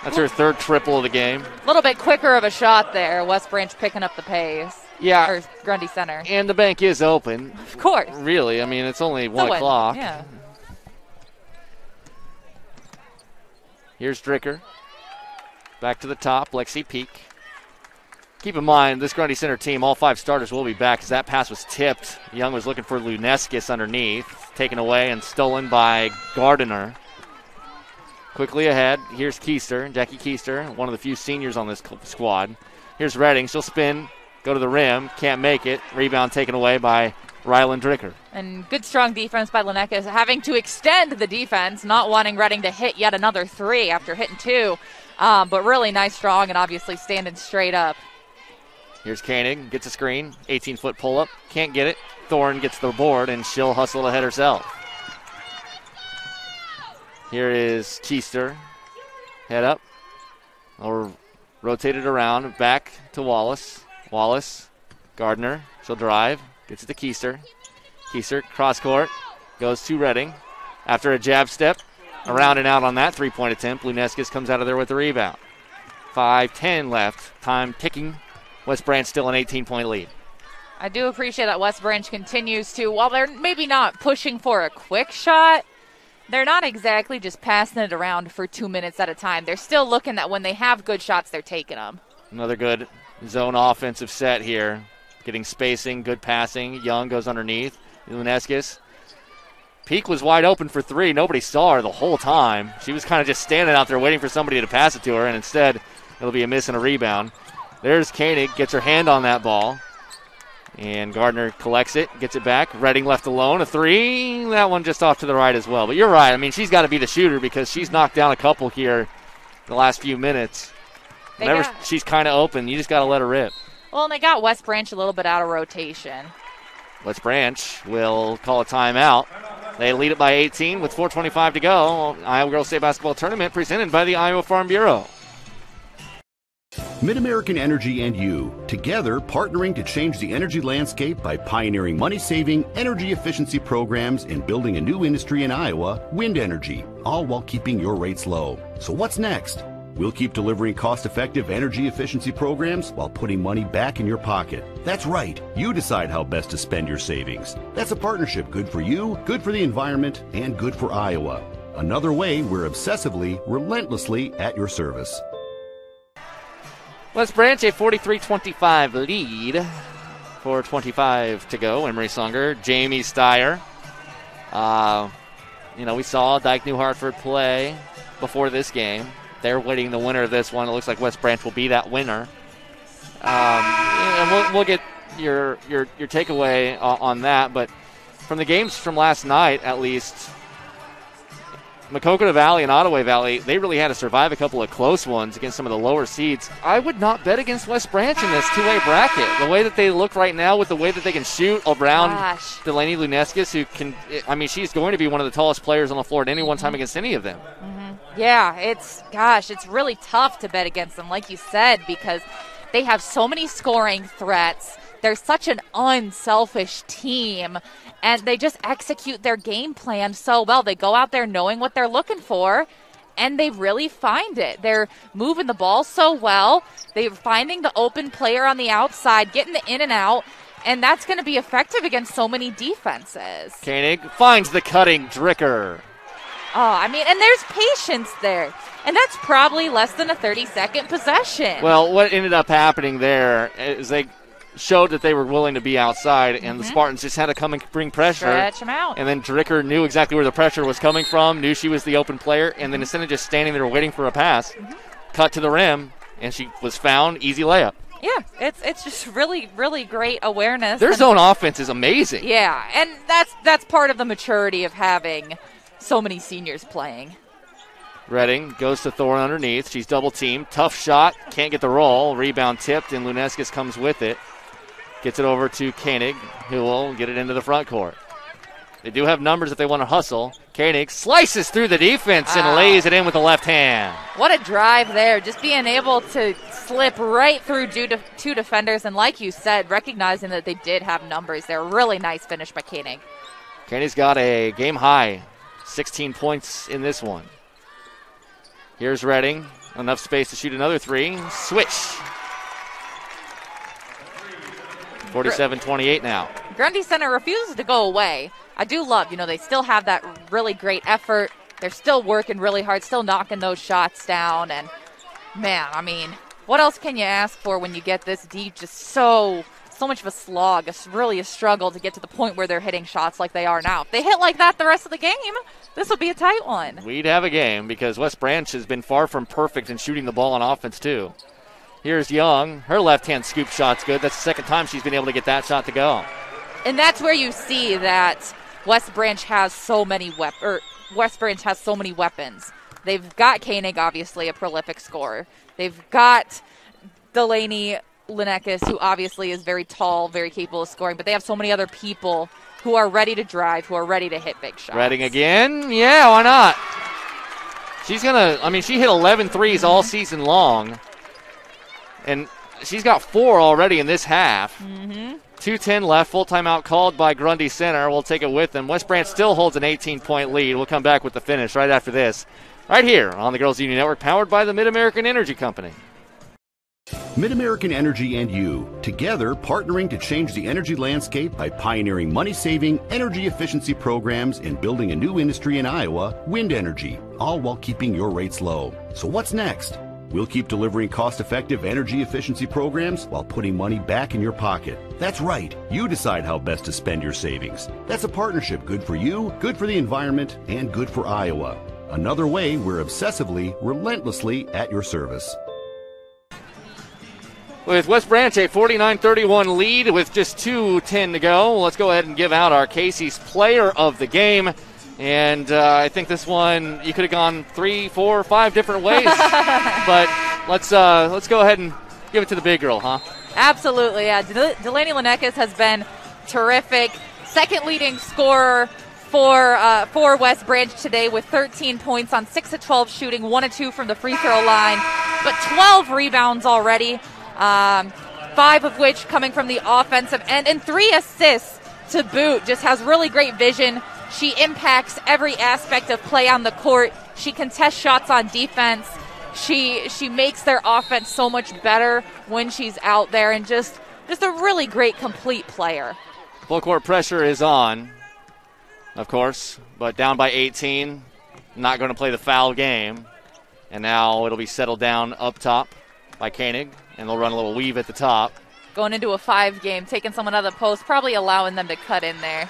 Speaker 4: That's her 3rd triple of the game.
Speaker 5: A little bit quicker of a shot there. West Branch picking up the pace.
Speaker 4: Yeah.
Speaker 5: Or Grundy Center.
Speaker 4: And the bank is open.
Speaker 5: Of course.
Speaker 4: Really. I mean, it's only 1 o'clock.
Speaker 5: Yeah.
Speaker 4: Here's Dricker. Back to the top. Lexi Peak. Keep in mind, this Grundy Center team, all 5 starters will be back because that pass was tipped. Young was looking for Luneskis underneath. Taken away and stolen by Gardner. Quickly ahead. Here's Keister. Jackie Keister, one of the few seniors on this squad. Here's Redding. She'll spin. Go to the rim, can't make it. Rebound taken away by Rylan Dricker.
Speaker 5: And good strong defense by Lenekis, having to extend the defense, not wanting Redding to hit yet another 3 after hitting 2. But really nice strong and obviously standing straight up.
Speaker 4: Here's Koenig, gets a screen, 18-foot pull-up, can't get it. Thorne gets the board, and she'll hustle ahead herself. Here is Keister, head up, or rotated around, back to Wallace. Wallace, Gardner, she'll drive, gets it to Keister. Keister, cross court, goes to Redding. After a jab step, around and out on that 3-point attempt, Luneskis comes out of there with the rebound. 5:10 left, time ticking. West Branch still an 18-point lead.
Speaker 5: I do appreciate that West Branch continues to, while they're maybe not pushing for a quick shot, they're not exactly just passing it around for 2 minutes at a time. They're still looking that when they have good shots, they're taking them.
Speaker 4: Another good zone offensive set here. Getting spacing, good passing. Young goes underneath. Luneskis. Peak was wide open for 3. Nobody saw her the whole time. She was kind of just standing out there waiting for somebody to pass it to her, and instead it'll be a miss and a rebound. There's Koenig, gets her hand on that ball. And Gardner collects it, gets it back. Redding left alone, a three. That one just off to the right as well. But you're right. I mean, she's got to be the shooter because she's knocked down a couple here the last few minutes. Whenever she's kind of open, you just got to let her rip.
Speaker 5: Well, and they got West Branch a little bit out of rotation.
Speaker 4: West Branch will call a timeout. They lead it by 18 with 4:25 to go. Iowa Girls State Basketball Tournament presented by the Iowa Farm Bureau.
Speaker 1: Mid-American Energy and you, together partnering to change the energy landscape by pioneering money-saving, energy efficiency programs and building a new industry in Iowa, wind energy, all while keeping your rates low. So what's next? We'll keep delivering cost-effective energy efficiency programs while putting money back in your pocket. That's right. You decide how best to spend your savings. That's a partnership good for you, good for the environment, and good for Iowa. Another way we're obsessively, relentlessly at your service.
Speaker 4: West Branch, a 43-25 lead. 4:25 to go. Emery Sunger, Jamie Steyer. We saw Dyke New Hartford play before this game. They're waiting the winner of this one. It looks like West Branch will be that winner. And we'll get your takeaway on that. But from the games from last night, at least, Maquoketa Valley and Ottaway Valley, they really had to survive a couple of close ones against some of the lower seeds. I would not bet against West Branch in this two-way bracket. The way that they look right now with the way that they can shoot around Delaney Luneskis, who can, she's going to be one of the tallest players on the floor at any one time against any of them.
Speaker 5: Yeah, it's really tough to bet against them, like you said, because they have so many scoring threats. They're such an unselfish team, and they just execute their game plan so well. They go out there knowing what they're looking for, and they really find it. They're moving the ball so well. They're finding the open player on the outside, getting the in and out, and that's going to be effective against so many defenses.
Speaker 4: Koenig finds the cutting Dricker.
Speaker 5: And there's patience there. And that's probably less than a 30-second possession.
Speaker 4: Well, what ended up happening there is they showed that they were willing to be outside, and the Spartans just had to come and bring pressure.
Speaker 5: Stretch them out.
Speaker 4: And then Dricker knew exactly where the pressure was coming from, knew she was the open player, and then instead of just standing there waiting for a pass, cut to the rim, and she was found. Easy layup.
Speaker 5: Yeah, it's just really, really great awareness.
Speaker 4: Their zone offense is amazing.
Speaker 5: Yeah, and that's part of the maturity of having so many seniors playing.
Speaker 4: Redding goes to Thorne underneath. She's double-teamed. Tough shot. Can't get the roll. Rebound tipped, and Luneskis comes with it. Gets it over to Koenig, who will get it into the front court. They do have numbers if they want to hustle. Koenig slices through the defense and lays it in with the left hand.
Speaker 5: What a drive there. Just being able to slip right through two defenders. And like you said, recognizing that they did have numbers there. Really nice finish by Koenig.
Speaker 4: Koenig's got a game high 16 points in this one. Here's Redding. Enough space to shoot another three. Switch. 47-28 now.
Speaker 5: Grundy Center refuses to go away. I do love, they still have that really great effort. They're still working really hard, still knocking those shots down. And, man, what else can you ask for when you get this deep? Just so much of a slog. It's really a struggle to get to the point where they're hitting shots like they are now. If they hit like that the rest of the game, this will be a tight one.
Speaker 4: We'd have a game because West Branch has been far from perfect in shooting the ball on offense, too. Here's Young. Her left-hand scoop shot's good. That's the second time she's been able to get that shot to go.
Speaker 5: And that's where you see that West Branch has so many weapons. They've got Koenig, obviously, a prolific scorer. They've got Delaney Luneskis, who obviously is very tall, very capable of scoring, but they have so many other people who are ready to drive, who are ready to hit big shots.
Speaker 4: Redding again? Yeah, why not? She hit 11 threes all season long, and she's got 4 already in this half. 2:10 left, full timeout called by Grundy Center. We'll take it with them. West Branch still holds an 18-point lead. We'll come back with the finish right after this, right here on the Girls Union Network, powered by the Mid-American Energy Company.
Speaker 1: Mid-American Energy and you, together partnering to change the energy landscape by pioneering money-saving, energy efficiency programs and building a new industry in Iowa, wind energy, all while keeping your rates low. So what's next? We'll keep delivering cost-effective energy efficiency programs while putting money back in your pocket. That's right. You decide how best to spend your savings. That's a partnership good for you, good for the environment, and good for Iowa. Another way we're obsessively, relentlessly at your service.
Speaker 4: with West Branch a 49-31 lead with just 2:10 to go. Let's go ahead and give out our Casey's player of the game. And I think this one, you could have gone 3, 4, 5 different ways. But let's go ahead and give it to the big girl, huh?
Speaker 5: Absolutely, yeah. Delaney Linekis has been terrific. Second leading scorer for West Branch today with 13 points on 6 of 12 shooting, 1 of 2 from the free throw line, but 12 rebounds already, 5 of which coming from the offensive end, and 3 assists to boot. Just has really great vision. She impacts every aspect of play on the court. She contests shots on defense. She makes their offense so much better when she's out there, and just a really great complete player.
Speaker 4: Full court pressure is on, of course, but down by 18. Not going to play the foul game. And now it'll be settled down up top by Koenig, and they'll run a little weave at the top.
Speaker 5: Going into a 5 game, taking someone out of the post, probably allowing them to cut in there.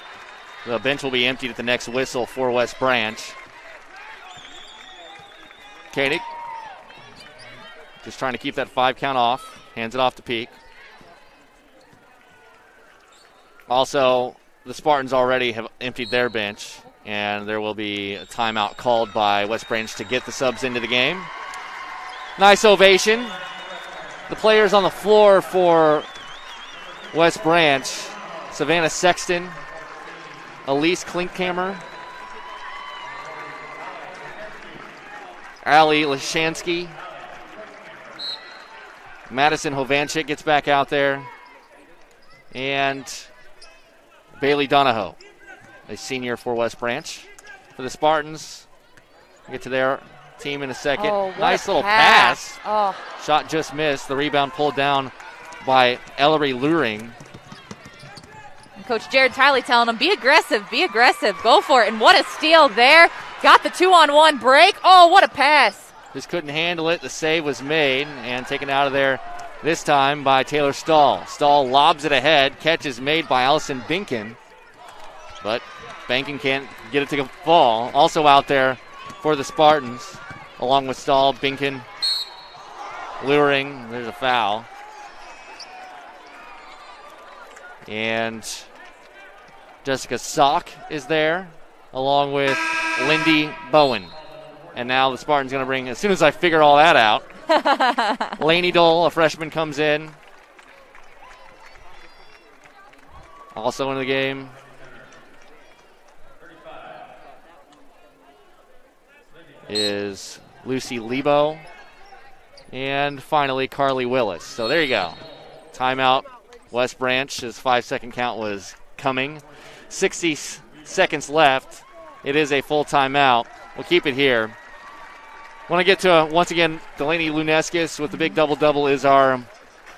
Speaker 4: The bench will be emptied at the next whistle for West Branch. Koenig just trying to keep that 5 count off. Hands it off to Peak. Also, the Spartans already have emptied their bench, and there will be a timeout called by West Branch to get the subs into the game. Nice ovation. The players on the floor for West Branch: Savannah Sexton, Elise Klinkhammer, Allie Lashansky, Madison Hovanchik gets back out there, and Bailey Donahoe, a senior for West Branch. For the Spartans, we'll get to their team in a second.
Speaker 5: Oh,
Speaker 4: nice little pass.
Speaker 5: Oh.
Speaker 4: Shot just missed. The rebound pulled down by Ellery Luring.
Speaker 5: And Coach Jared Tiley telling him, be aggressive, go for it. And what a steal there. Got the 2-on-1 break. Oh, what a pass.
Speaker 4: Just couldn't handle it. The save was made and taken out of there this time by Taylor Stahl. Stahl lobs it ahead. Catch is made by Allison Binkin, but Binkin can't get it to fall. Also out there for the Spartans, along with Stahl, Binkin, Luring. There's a foul. And Jessica Sock is there, along with Lindy Bowen. And now the Spartans going to bring, as soon as I figure all that out, Lainey Dole, a freshman, comes in. Also in the game, is Lucy Lebo. And finally, Carly Willis. So there you go. Timeout. West Branch, his 5-second count was coming. 60 seconds left. It is a full timeout. We'll keep it here. Want to get to, once again, Delaney Luneskis with the big double-double is our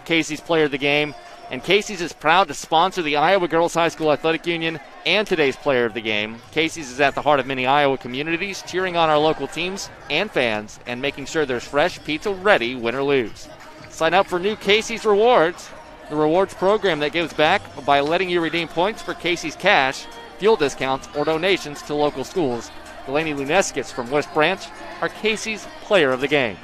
Speaker 4: Casey's player of the game. And Casey's is proud to sponsor the Iowa Girls High School Athletic Union and today's player of the game. Casey's is at the heart of many Iowa communities, cheering on our local teams and fans and making sure there's fresh pizza ready, win or lose. Sign up for new Casey's Rewards, the rewards program that gives back by letting you redeem points for Casey's Cash, fuel discounts, or donations to local schools. Delaney Luneskis from West Branch, our Casey's player of the game.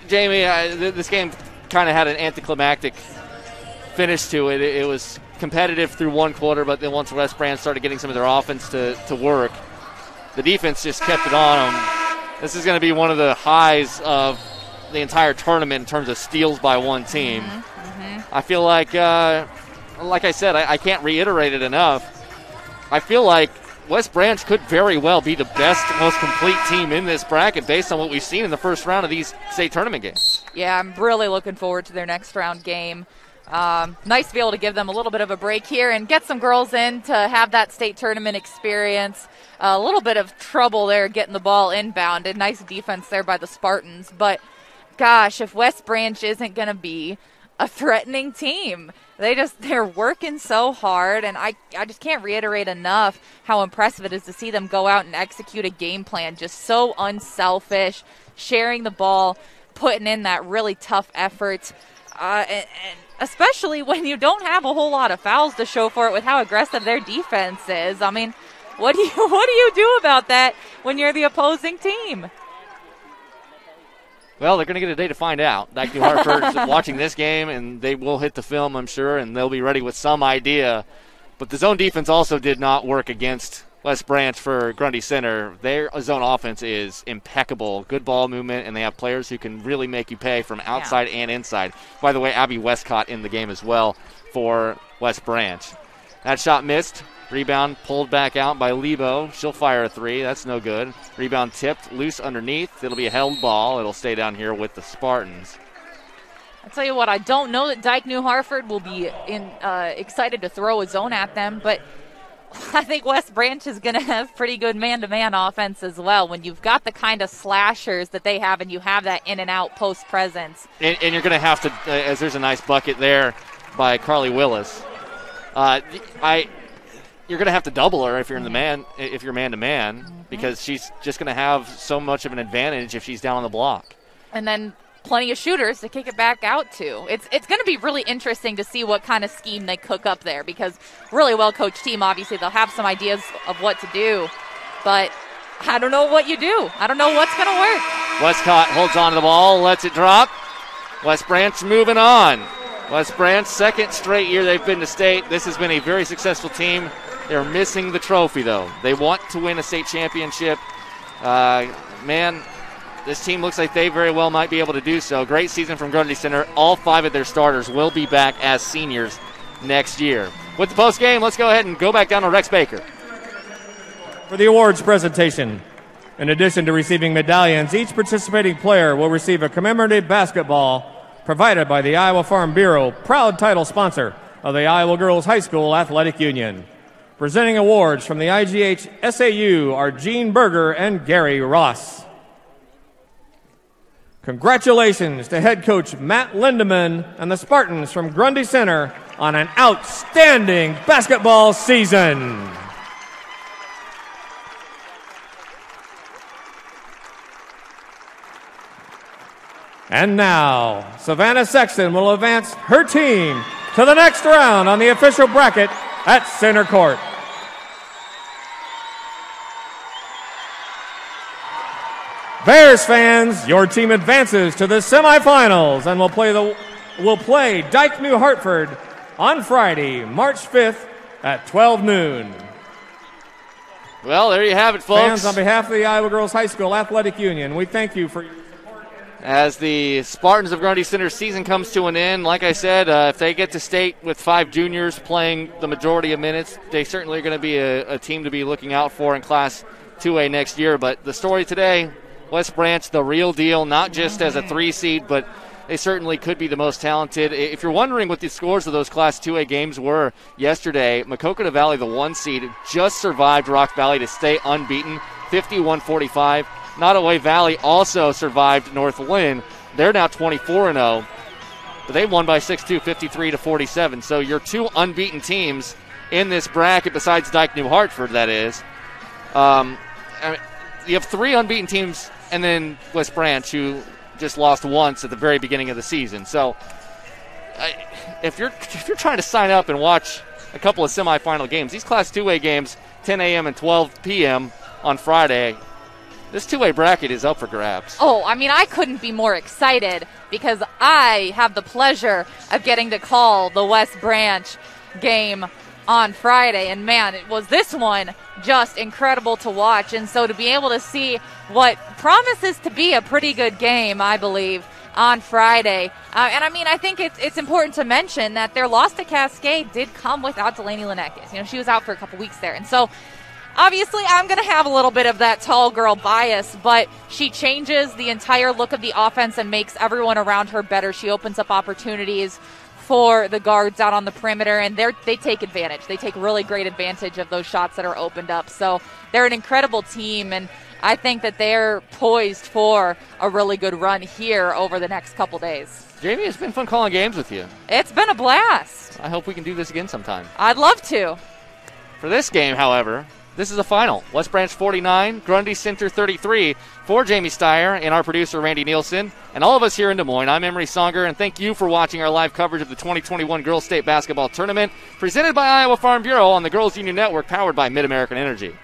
Speaker 4: Jamie, this game kind of had an anticlimactic finish to it. It was competitive through one quarter, but then once West Branch started getting some of their offense to work, the defense just kept it on them. This is going to be one of the highs of the entire tournament in terms of steals by one team. I feel like I said, I can't reiterate it enough. I feel like West Branch could very well be the best, most complete team in this bracket based on what we've seen in the first round of these state tournament games.
Speaker 5: Yeah, I'm really looking forward to their next round game. Nice to be able to give them a little bit of a break here and get some girls in to have that state tournament experience. A little bit of trouble there getting the ball inbound, and nice defense there by the Spartans. But, gosh, if West Branch isn't going to be a threatening team. They're working so hard, and I just can't reiterate enough how impressive it is to see them go out and execute a game plan, just so unselfish, sharing the ball, putting in that really tough effort, and especially when you don't have a whole lot of fouls to show for it with how aggressive their defense is. I mean, what do you do about that when you're the opposing team?
Speaker 4: Well, they're going to get a day to find out. Dyke New Hartford's watching this game, and they will hit the film, I'm sure, and they'll be ready with some idea. But the zone defense also did not work against West Branch for Grundy Center. Their zone offense is impeccable. Good ball movement, and they have players who can really make you pay from outside and inside. By the way, Abby Westcott in the game as well for West Branch. That shot missed. Rebound pulled back out by Lebo. She'll fire a three. That's no good. Rebound tipped loose underneath. It'll be a held ball. It'll stay down here with the Spartans.
Speaker 5: I'll tell you what, I don't know that Dyke New Hartford will be excited to throw a zone at them, but I think West Branch is going to have pretty good man-to-man offense as well when you've got the kind of slashers that they have and you have that in-and-out post presence.
Speaker 4: And you're going to have to, as there's a nice bucket there by Carly Willis. You're going to have to double her if you're man-to-man, because she's just going to have so much of an advantage if she's down on the block.
Speaker 5: And then plenty of shooters to kick it back out to. It's going to be really interesting to see what kind of scheme they cook up there, because really well-coached team, obviously they'll have some ideas of what to do, but I don't know what you do. I don't know what's going to work.
Speaker 4: Westcott holds on to the ball, lets it drop. West Branch moving on. West Branch, second straight year they've been to state. This has been a very successful team. They're missing the trophy, though. They want to win a state championship. This team looks like they very well might be able to do so. Great season from Grundy Center. All 5 of their starters will be back as seniors next year. With the post game, let's go ahead and go back down to Rex Baker.
Speaker 11: For the awards presentation, in addition to receiving medallions, each participating player will receive a commemorative basketball provided by the Iowa Farm Bureau, proud title sponsor of the Iowa Girls High School Athletic Union. Presenting awards from the IGHSAU are Gene Berger and Gary Ross. Congratulations to head coach Matt Lindeman and the Spartans from Grundy Center on an outstanding basketball season. And now, Savannah Sexton will advance her team to the next round on the official bracket at center court. Bears fans, your team advances to the semifinals and will play Dyke New Hartford on Friday, March 5th at 12 noon.
Speaker 4: Well, there you have it, folks.
Speaker 11: Fans, on behalf of the Iowa Girls High School Athletic Union, we thank you for your support.
Speaker 4: As the Spartans of Grundy Center season comes to an end, like I said, if they get to state with 5 juniors playing the majority of minutes, they certainly are going to be a team to be looking out for in Class 2A next year. But the story today, West Branch, the real deal, not just as a 3 seed, but they certainly could be the most talented. If you're wondering what the scores of those Class 2A games were yesterday, Maquoketa Valley, the 1 seed, just survived Rock Valley to stay unbeaten, 51-45. Nottoway Valley also survived North Lynn. They're now 24-0, but they won by 6-2, 53-47. So your 2 unbeaten teams in this bracket, besides Dyke New Hartford, that is. You have 3 unbeaten teams, and then West Branch, who just lost once at the very beginning of the season. So if you're trying to sign up and watch a couple of semifinal games, these Class 2A games, 10 a.m. and 12 p.m. on Friday, this 2A bracket is up for grabs.
Speaker 5: Oh, I mean, I couldn't be more excited because I have the pleasure of getting to call the West Branch game on Friday. And, man, it was this one just incredible to watch. And so to be able to see what promises to be a pretty good game, I believe, on Friday. And, I mean, I think it's important to mention that their loss to Cascade did come without Delaney Lenekis. You know, she was out for a couple weeks there. And so obviously, I'm going to have a little bit of that tall girl bias, but she changes the entire look of the offense and makes everyone around her better. She opens up opportunities for the guards out on the perimeter, and they take advantage. They take really great advantage of those shots that are opened up. So they're an incredible team, and I think that they're poised for a really good run here over the next couple days.
Speaker 4: Jamie, it's been fun calling games with you.
Speaker 5: It's been a blast.
Speaker 4: I hope we can do this again sometime.
Speaker 5: I'd love to.
Speaker 4: For this game, however, this is a final. West Branch 49, Grundy Center 33. For Jamie Steyer and our producer, Randy Nielsen, and all of us here in Des Moines, I'm Emery Songer, and thank you for watching our live coverage of the 2021 Girls State Basketball Tournament, presented by Iowa Farm Bureau on the Girls Union Network, powered by Mid-American Energy.